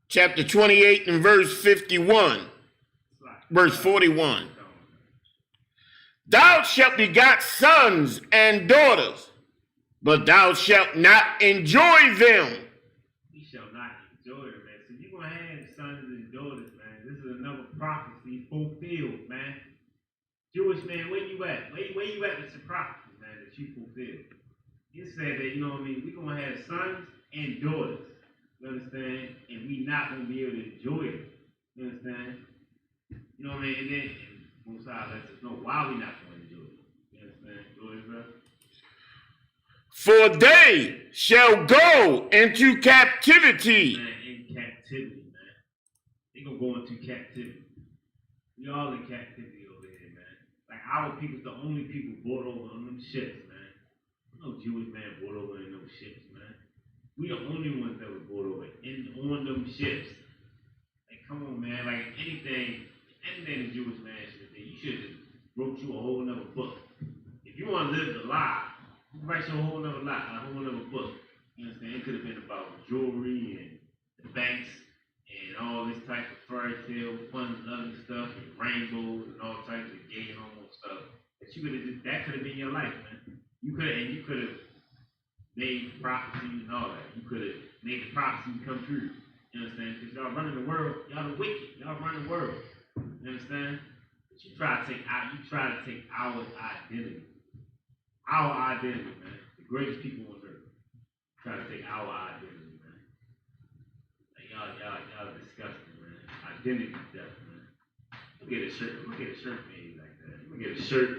chapter 28 and verse 51, verse 41. Thou shalt begot sons and daughters, but thou shalt not enjoy them. You shall not enjoy them, man. So you're going to have sons and daughters, man. This is another prophecy fulfilled, man. Jewish man, where you at? Where you at with your prophecy, man, that you fulfilled? It said that, you know what I mean, we're going to have sons and daughters, you understand? And we not going to be able to enjoy it, you understand? You know what I mean? And then, Most High lets us know why we not going to enjoy it, you understand? Joy, bro? For they shall go into captivity. Man, in captivity, man. They going to go into captivity. We all in captivity over here, man. Like, our people's the only people brought over on them ships, man. No Jewish man brought over in those ships, man. We the only ones that were brought over on them ships. Like, come on, man. Like, anything the Jewish man should have did, you should have wrote you a whole nother book. If you want to live the lie, you can write you a whole nother lie, a whole nother book. You understand? It could have been about jewelry and the banks and all this type of fairy tale, fun, loving stuff, and rainbows and all types of gay homo stuff. That could have been your life, man. You could have made prophecies and all that. You could have made the prophecies come true. You understand? Because y'all running the world, y'all the wicked. Y'all run the world. You understand? But you try to take our identity. Our identity, man. The greatest people on earth. Try to take our identity, man. Like y'all disgusting, man. Identity theft, man. Look at a shirt made like that. Look at a shirt.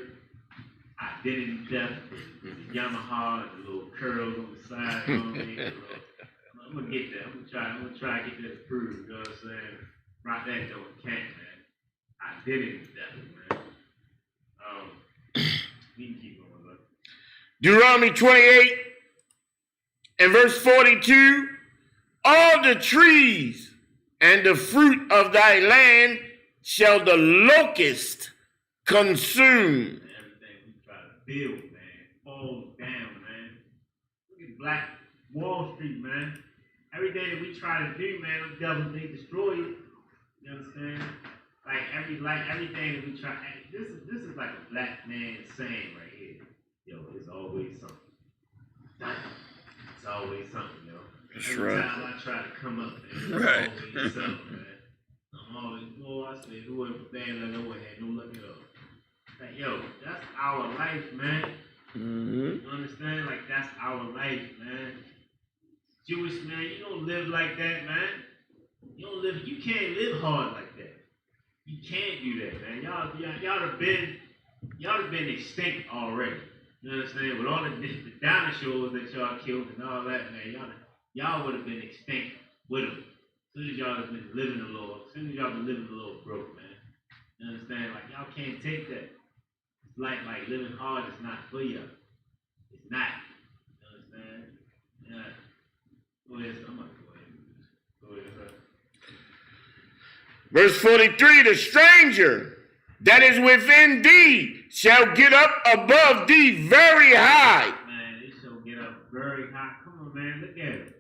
Identity theft with the Yamaha and the little curls on the side. You know what I mean? I'm gonna get that. I'm gonna try to get that approved. You know what I'm saying? Rock that joint, can't, man. Identity theft, man. We can keep going, look. Deuteronomy 28 and verse 42. All the trees and the fruit of thy land shall the locust consume. Build, man, falls down, man. Look at Black Wall Street, man. Everything that we try to do, man, those devils, they destroy it. You understand? Like everything that we try. This is like a black man saying right here. Yo, it's always something. It's always something, yo. That's Every right. time I try to come up, man, Right. it's always something, man. I'm always, I said, whoever bad like no one had no luck at all. Like, yo, that's our life, man. Mm-hmm. You understand? Like, that's our life, man. Jewish man, you don't live like that, man. You can't live hard like that. You can't do that, man. Y'all have been extinct already. You understand? With all the dinosaurs that y'all killed and all that, man, y'all would have been extinct with them. soon as y'all have been living the Lord, soon as y'all been living the Lord broke, man. You understand? Like y'all can't take that. It's like living hard is not for y'all. It's not. You understand? Yeah. Go ahead, son. I'm about to go ahead. Go ahead, sir. Verse 43, the stranger that is within thee shall get up above thee very high. Man, they shall get up very high. Come on, man, look at it.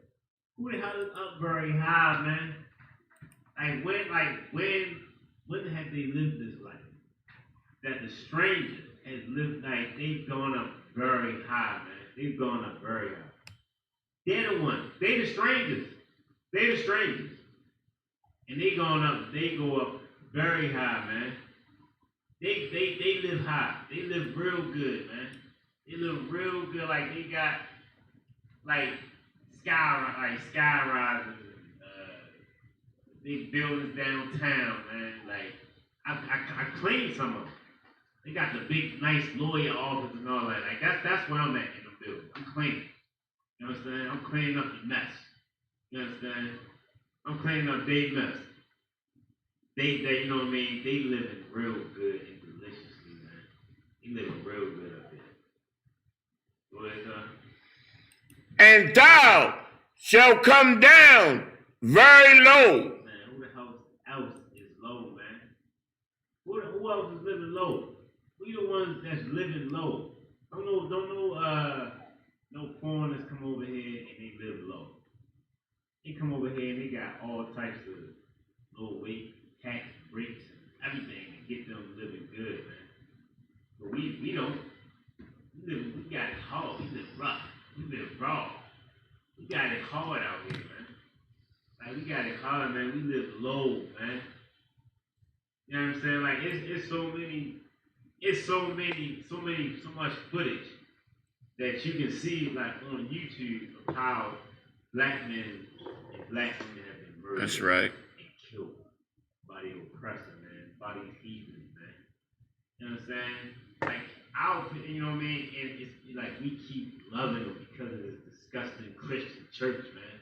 Who the hell is up very high, man? When have they lived this life? That the stranger has lived like they've gone up very high, man. They've gone up very high. They're the ones. They the strangers. They the strangers. And they go up very high, man. They live high. They live real good, man. They live real good, like they got sky rises, big buildings downtown, man. Like I cleaned some of them. They got the big, nice lawyer office and all that. Like that's where I'm at in the building. I'm cleaning. You understand? I'm cleaning up the mess. You understand? I'm cleaning up their mess. They, you know what I mean? They living real good and deliciously, man. They living real good up there. Go ahead, son. And thou shalt come down very low. Man, who the hell else is low, man? Who else is living low? We the ones that's living low. Don't no foreigners come over here and they live low. They come over here and they got all types of low weight, tax breaks, and everything to get them living good, man. But we don't. We got it hard. We live rough. We live raw. We got it hard out here, man. Like we got it hard, man. We live low, man. You know what I'm saying? Like it's so much footage that you can see like on YouTube of how black men and black women have been murdered. That's right. And killed by the oppressor, man. By these heathens, man. You know what I'm saying? Like you know what I mean? And it's like we keep loving them because of this disgusting Christian church, man.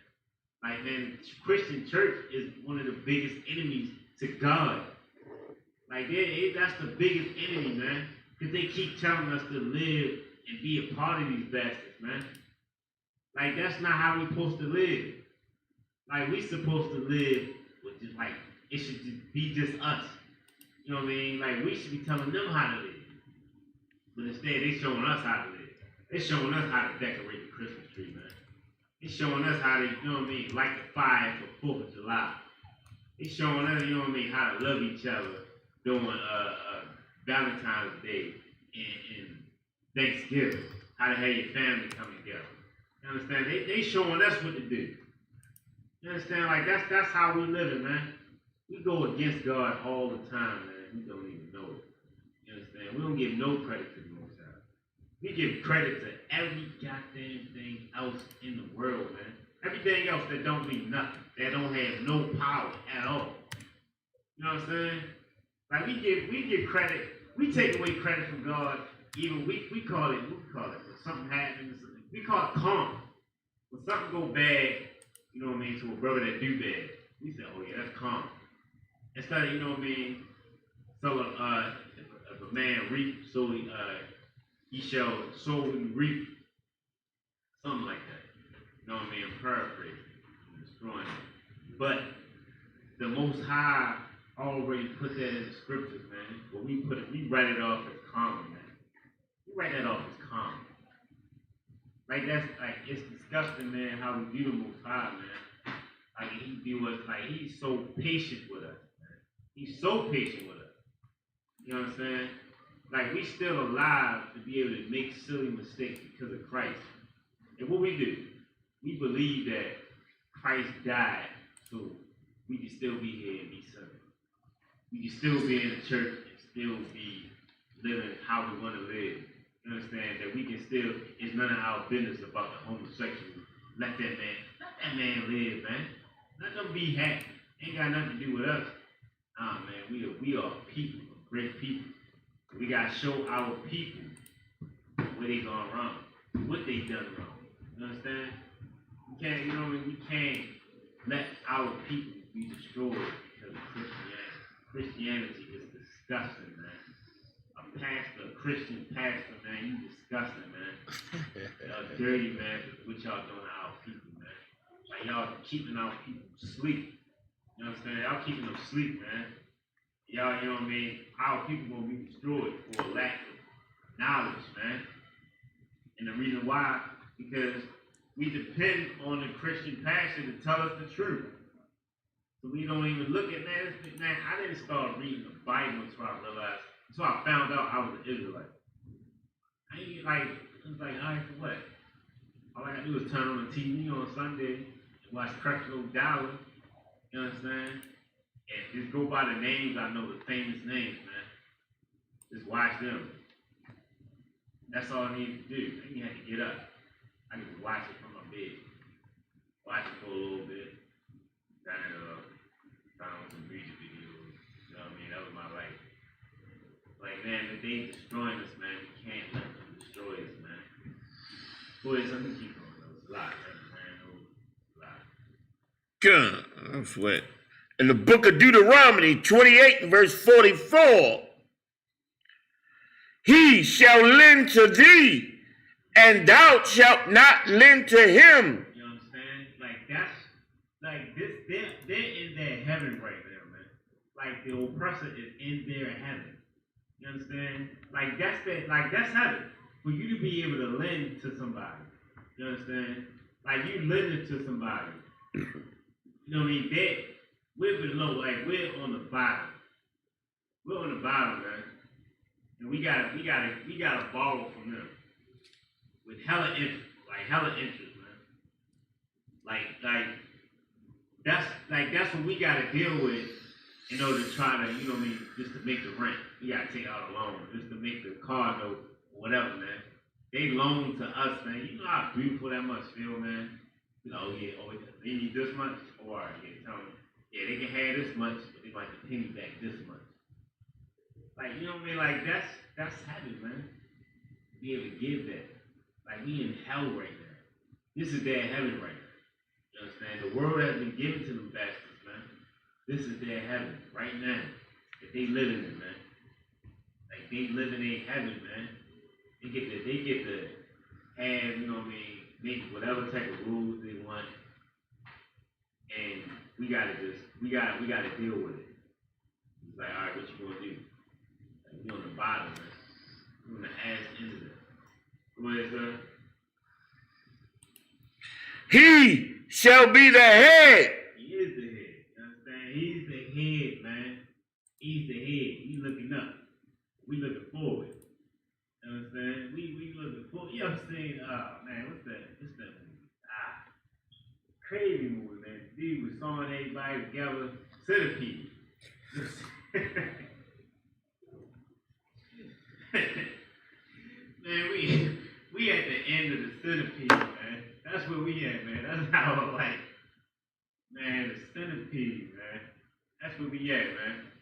Like, man, Christian church is one of the biggest enemies to God. Like, that's the biggest enemy, man. Because they keep telling us to live and be a part of these bastards, man. Like, that's not how we're supposed to live. Like, we're supposed to live with just, like, it should just be just us. You know what I mean? Like, we should be telling them how to live. But instead, they're showing us how to live. They're showing us how to decorate the Christmas tree, man. They're showing us how to, you know what I mean, light the fire for 4th of July. They're showing us, you know what I mean, how to love each other during Valentine's Day and Thanksgiving. How to have your family come together. You understand? They showing us what to do. You understand? Like, that's how we living, man. We go against God all the time, man. We don't even know it. You understand? We don't give no credit to the Most High. We give credit to every goddamn thing else in the world, man. Everything else that don't mean nothing. That don't have no power at all. You know what I'm saying? Like we give credit, we take away credit from God. Even we call it, what we call it? When something happens, we call it karma. When something go bad, you know what I mean, to a brother that do bad, we say, oh yeah, that's karma. Instead of, you know what I mean, so if a man reap, so he shall sow and reap. Something like that. You know what I mean? I'm paraphrasing. I'm destroying it. But the Most High already put that in the scriptures, man. But we write it off as karma, man. We write that off as karma. Like it's disgusting, man, how we view the Most High, man. Like he view us, like he's so patient with us, man. He's so patient with us. You know what I'm saying? Like we still alive to be able to make silly mistakes because of Christ. And what we do, we believe that Christ died so we can still be here and be saved. We can still be in the church and still be living how we want to live. You understand? That we can still, it's none of our business about the homosexual. Let that man live, man. Let them be happy. Ain't got nothing to do with us. Nah, man, we are people, great people. We gotta show our people where they gone wrong, what they done wrong. You understand? We can't, you know what I mean? We can't let our people be destroyed because of Christianity. Christianity is disgusting, man. A Christian pastor, man, you disgusting, man. Y'all dirty, man, what y'all doing to our people, man. Like y'all keeping our people asleep. You know what I'm saying? Y'all keeping them asleep, man. Y'all, you know what I mean? Our people gonna be destroyed for a lack of knowledge, man. And the reason why, because we depend on the Christian pastor to tell us the truth. So we don't even look at that. Man, I didn't start reading the Bible until I realized, until I found out I was an Israelite. I ain't like, it was like, all right, for what? All I gotta do is turn on the TV on Sunday and watch Creflo Dollar. You understand? And just go by the names I know, the famous names, man. Just watch them. That's all I need to do. I didn't have to get up. I can just watch it from my bed. Watch it for a little bit. Found some music videos. You know what I mean? That was my life. Like, man, if they destroying us, man, we can't let them destroy us, man. Boys, let me keep going, though. It's a lot, man. It's a lot. Good. I'm sweat. In the book of Deuteronomy 28 verse 44, he shall lend to thee, and thou shalt not lend to him. You understand? Like, that's, like, this, they're in their heaven right now, man. Like, the oppressor is in their heaven. You understand? Like, that's heaven. For you to be able to lend to somebody. You understand? Like, you lending to somebody. You know what I mean? We're below, like, we're on the bottom. We're on the bottom, man. And we gotta borrow from them. With hella interest, man. That's what we gotta deal with in order to try to, you know what I mean, just to make the rent. We gotta take out a loan just to make the car note or whatever, man. They loan to us, man. You know how beautiful that must feel, man. You know, they need this much, or tell them, yeah, they can have this much, but they might have to pay me back this much. Like, you know what I mean? Like, that's heaven, man. To be able to give that. Like, we in hell right now. This is their heaven right now. You understand? The world has been given to them bastards, man. This is their heaven right now. That they live in it, man. Like, they live in their heaven, man. They get to have, you know what I mean, make whatever type of rules they want. And we gotta deal with it. It's like, all right, what you gonna do? Like, we on the bottom, man. We on the ass end of it. Go ahead, sir. He shall be the head. He is the head. You understand? He's the head, man. He's the head. He's looking up. We looking forward. You understand? We looking forward. You understand? Man, what's that movie? Crazy movie, man. Dude was sawing everybody together. Centipede. Man, we at the end of the centipede, man. That's where we at, man. That's how I like. Man, the centipede, man. That's where we at, man.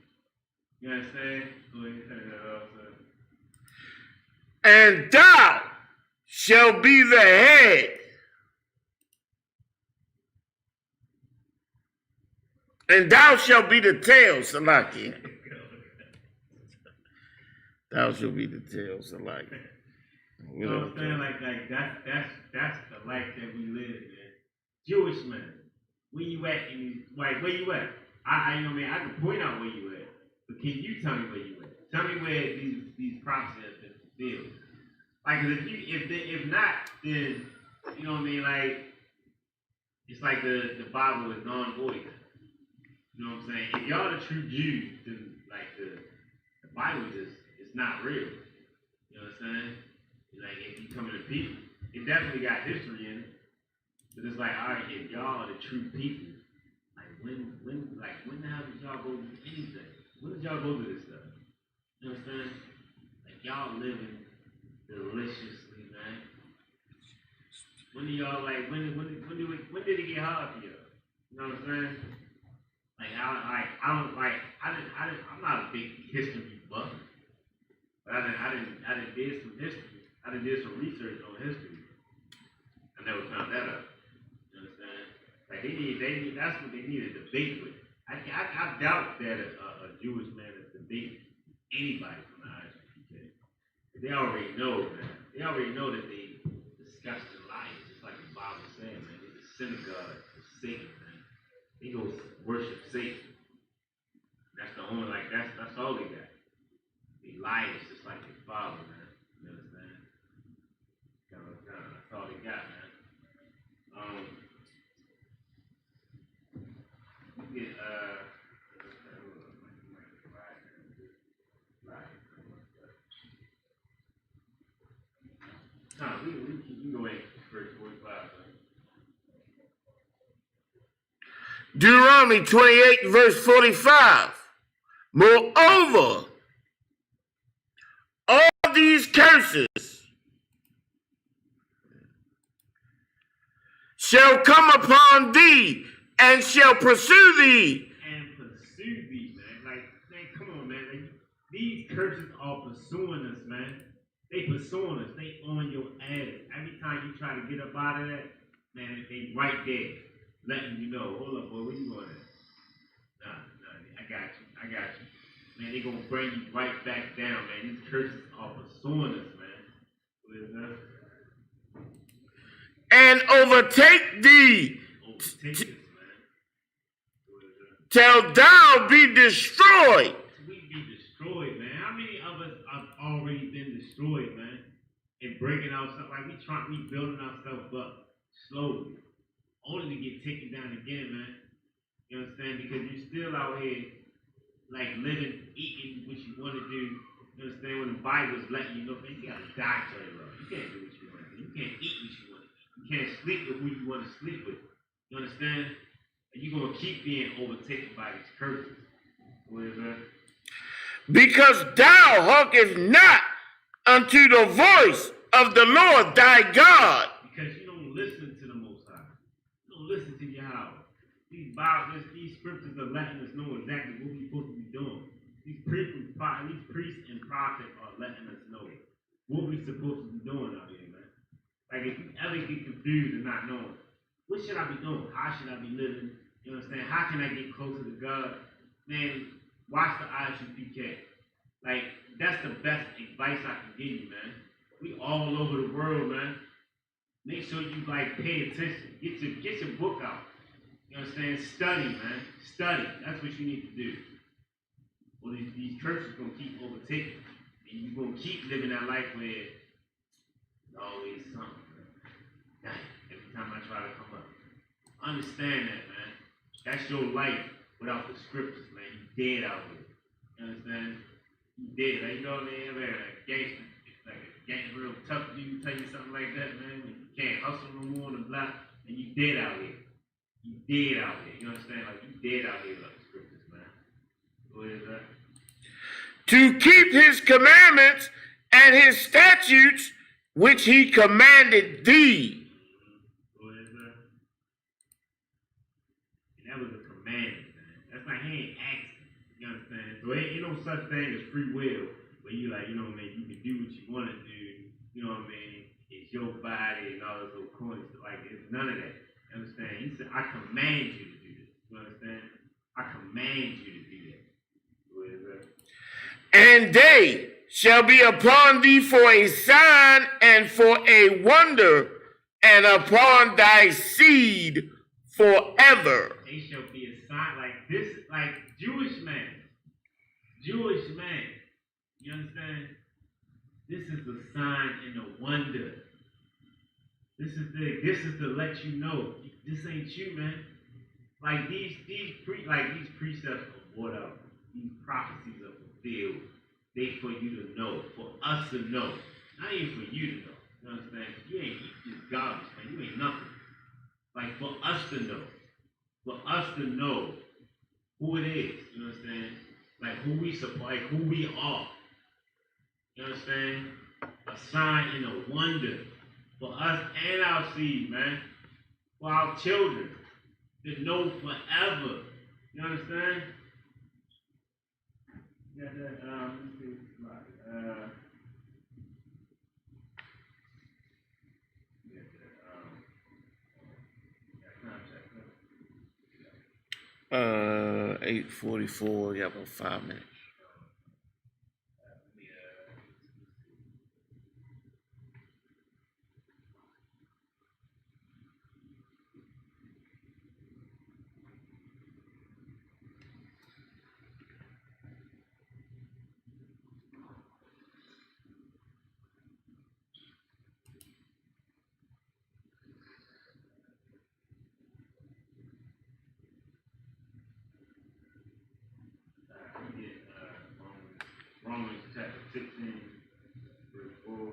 You understand? Go ahead and turn that off, sir. And thou shall be the head. And thou shalt be the tail, Salaki. Thou shalt be the tail, Salaki. You know what I'm saying? Like that's the life that we live, man. Jewish man, where you at in these, like, where you at? I you know what I mean, I can point out where you at, but can you tell me where you at? Tell me where these prophecies have been fulfilled. Like, if not, then you know what I mean, like, it's like the Bible is non-void. You know what I'm saying? If y'all the true Jews, then like the Bible it's not real. You know what I'm saying? Like, if you come to the people, it definitely got history in it. But it's like, all right, if y'all are the true people, like when the hell did y'all go do anything? When did y'all go do this stuff? You know what I'm saying? Like, y'all living deliciously, man. When do y'all like? When did it get hard for y'all? You know what I'm saying? Like, I'm not a big history buff, but I didn't did some history. I did some research on history. I never found that out. You understand? Like, Like that's what they need a debate with. I doubt that a Jewish man is debate anybody from the ISUPK. They already know, man. They already know that they disgusting liars, just like the Bible said, man. They're the synagogue of Satan, man. They go worship Satan. That's the only, like, that's all they got. They liars just like their father, man. You understand? That's all they got, man. We go in verse 45, man. Deuteronomy 28, verse 45. Moreover, all these curses shall come upon thee and shall pursue thee. And pursue thee, man. Like, man, come on, man. Like, these curses are pursuing us, man. They pursuing us. They on your ass. Every time you try to get up out of that, man, they right there, letting you know. Hold up, boy, where you going at? Nah, I got you. Man, they gonna bring you right back down, man. These curses are pursuing us, man. And overtake thee. Overtake us, man. Till thou be destroyed. We be destroyed, man. How many of us have already been destroyed, man? And breaking ourselves, like we building ourselves up slowly, only to get taken down again, man. You understand? Because you're still out here, like living, eating what you want to do. You understand? When the Bible's letting you know, man, you gotta die to your love. You can't do what you want to do. You can't eat what you want to eat. You can't sleep with who you want to sleep with. You understand? And you're gonna keep being overtaken by these curses. What is that? Because thou hearkenest not unto the voice of the Lord thy God. Because you don't listen to the Most High. You don't listen to Yahweh. These Bibles, these scriptures are letting us know exactly what we're supposed to be doing. These priests and prophets are letting us know what we're supposed to be doing out here, man. Like, if you ever get confused and not knowing, what should I be doing? How should I be living? You understand? How can I get closer to God? Man, watch the ISUPK. Like, that's the best advice I can give you, man. We all over the world, man. Make sure you, like, pay attention. Get your book out. You understand? Study, man. Study. That's what you need to do. Well, these curses gonna keep overtaking, and you're gonna keep living that life where it's always something. Man. Every time I try to come up, understand that, man. That's your life without the scriptures, man. You dead out here. You understand? You dead. Like, you know what I mean? Like a gangster, like a gangster, real tough dude tell you something like that, man. When you can't hustle no more on the block, and you dead out here. You dead out here. You understand? Like, you dead out here without the scriptures, man. What is that? To keep his commandments and his statutes, which he commanded thee. What is that? And that was a commandment, man. That's like he ain't asking. You understand? So ain't no such thing as free will, where you like, you know what I mean, you can do what you want to do, you know what I mean, it's your body and all those little corny stuff. Like, it's none of that. You understand? He said, I command you to do this. You understand? I command you to do that. What is that? And they shall be upon thee for a sign and for a wonder, and upon thy seed forever. They shall be a sign like this, like Jewish man. Jewish man. You understand? This is the sign and the wonder. This is to let you know this ain't you, man. Like these precepts are brought out. These prophecies are fulfilled. They for you to know, for us to know. Not even for you to know. You understand? You ain't just garbage, man. You ain't nothing. Like for us to know. For us to know who it is. You understand? Like who we support, like who we are. You understand? A sign and a wonder for us and our seed, man. For our children to know forever. You understand? You got that, let me see, 8:44. We got about 5 minutes. Romans chapter 16, verse 4.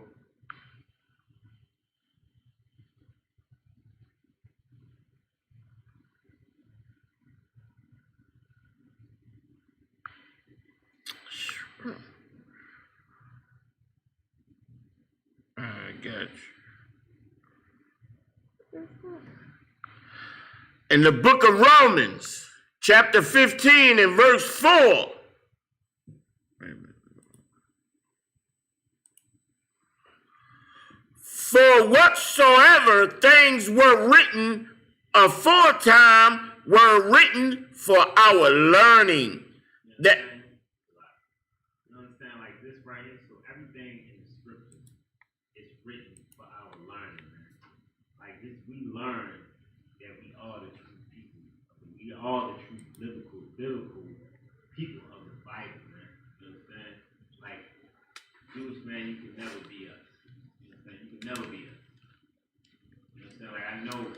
I got you. In the book of Romans, chapter 15 and verse 4. For whatsoever things were written aforetime were written for our learning. That You understand, like this right here? So everything in the scripture is written for our learning, man. Like this, we learn that we are the true people. We are the true biblical people of the Bible, man. You understand? Like Jewish man, you can never be us. You understand? You can never be us. You understand? Like I know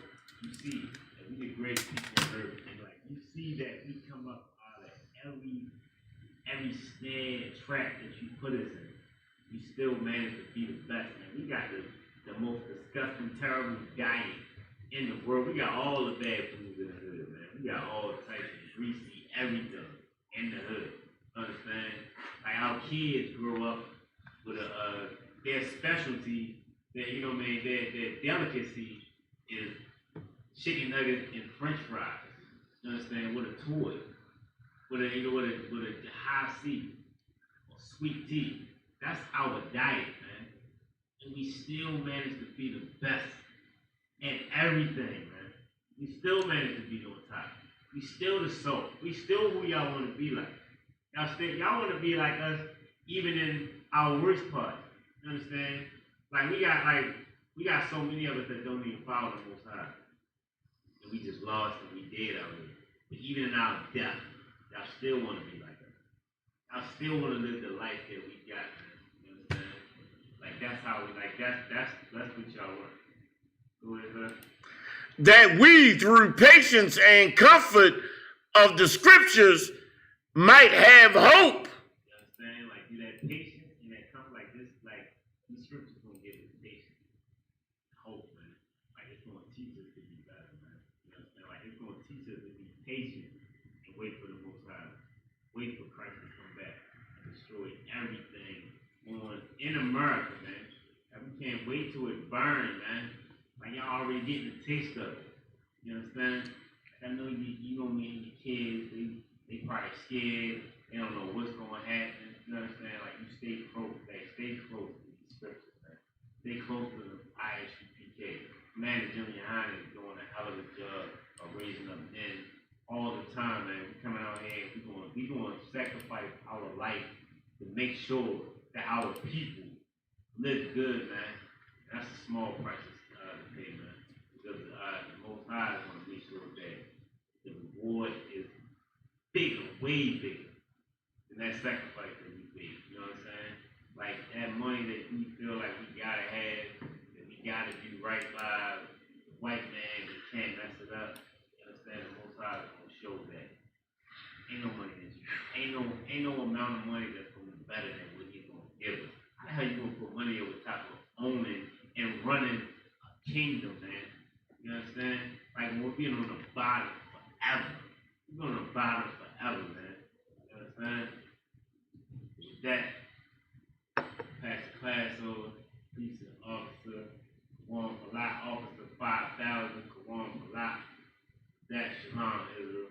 you see that we the greatest people on earth, and like you see that we come up out of every snare trap that you put us in, we still manage to be the best, man. We got the most disgusting, terrible diet in the world. We got all the bad foods in the hood, man. We got all types of greasy everything in the hood. Understand? Like our kids grow up with their specialty, their delicacy is chicken nuggets and French fries. You understand? With a toy. With a high C or sweet tea. That's our diet, man. And we still manage to be the best at everything, man. We still manage to be on top. We still the soul. We still who y'all want to be like. Y'all want to be like us even in our worst part. You understand? Like we got so many of us that don't even follow the Most High. And we just lost and we dead out here. But even in our death, y'all still want to be like us. Y'all still want to live the life that we got, man. You understand? Like that's how we that's what y'all want. Go ahead, sir. that we, through patience and comfort of the scriptures, might have hope. You understand? Like you that patience and that comfort, like this, like these scriptures gonna give us patience, hope, man. Like it's gonna teach us to be better, man. You understand? Like it's gonna teach us to be patient and wait for the Most High, wait for Christ to come back and destroy everything in America, man. Like, we can't wait till it burns, man. Like y'all already getting the taste of it. You understand? Like, I know you know me and your kids, they probably scared. They don't know what's going to happen. You understand? Like you stay close to these scriptures, man. Stay close to the Isupkbmore. Man, Junior Hine is doing a hell of a job of raising up men all the time, man. We're coming out here, we going to sacrifice our life to make sure that our people live good, man. That's a small price to pay, man. Because the Most High is going to make sure that the reward is bigger, way bigger than that sacrifice that we made. You know what I'm saying? Like that money that we feel like we gotta have, that we gotta do right by the white man, we can't mess it up. You understand? The Most High is gonna show that ain't no money that you ain't no amount of money that's gonna be better than what He's gonna give us. How the hell you gonna put money over top of owning and running a kingdom, man? You understand? Like we're being on the bottom forever. We're on the bottom forever, man. You understand? With that, pass the class over. Peace and officer. Kawan Palat, officer 5,000. Kawan Palat. That's Shalom, Israel.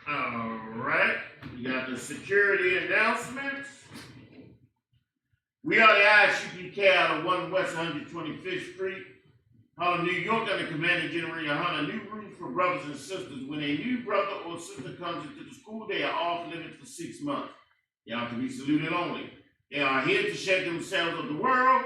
All right, we got the security announcements. We are the Isupkbmore out of 1 West 125th Street, Harlem, New York, under Commander General Yohana. New rules for brothers and sisters. When a new brother or sister comes into the school, they are off limits for 6 months. They are to be saluted only. They are here to shake themselves of the world.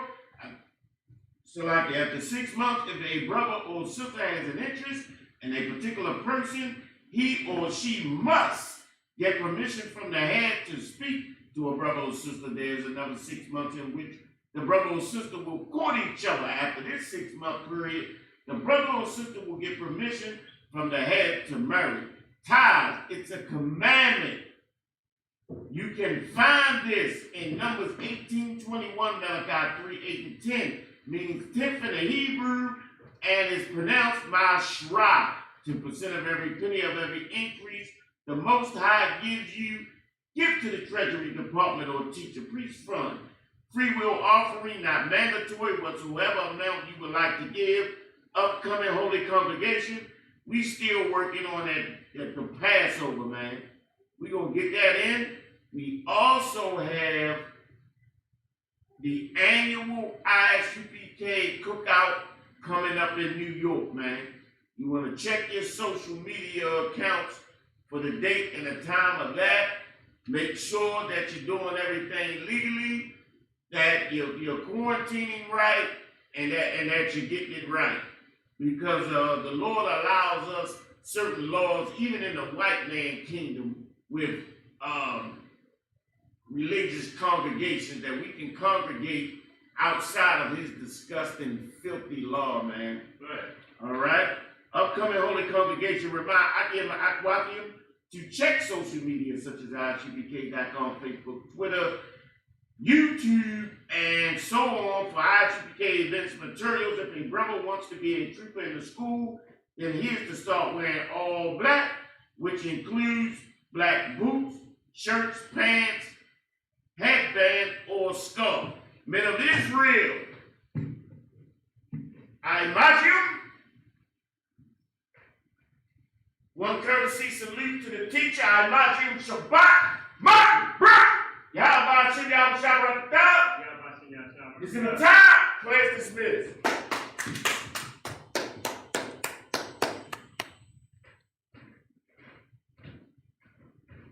So like after 6 months, if a brother or sister has an interest in a particular person, he or she must get permission from the head to speak to a brother or sister. There's another 6 months in which the brother or sister will court each other. After this 6 month period, the brother or sister will get permission from the head to marry. Tithes, it's a commandment. You can find this in Numbers 18:21, Malachi 3:8 and 10. Means tenth in the Hebrew, and is pronounced Mashra. 10% of every penny of every increase the Most High gives you, give to the Treasury Department or Teacher Priest Fund. Free will offering, not mandatory, whatsoever amount you would like to give. Upcoming Holy Congregation, we still working on that the Passover, man. We gonna get that in. We also have the annual Isupkbmore cookout coming up in New York, man. You want to check your social media accounts for the date and the time of that. Make sure that you're doing everything legally, that you're quarantining right, and that you're getting it right. Because the Lord allows us certain laws, even in the white man kingdom, with religious congregations, that we can congregate outside of his disgusting, filthy law, man. Right. All right? Upcoming Holy Congregation, remind Akim and Akwakim to check social media such as Isupkbmore.com, Facebook, Twitter, YouTube, and so on for Isupkbmore events materials. If a brother wants to be a trooper in the school, then here's to start wearing all black, which includes black boots, shirts, pants, headband, or scarf. Men of Israel, I imagine one courtesy salute to the teacher, I imagine Shabbat, Martin, Yahweh Shabbat, Shabbat, it's in the time, class dismissed.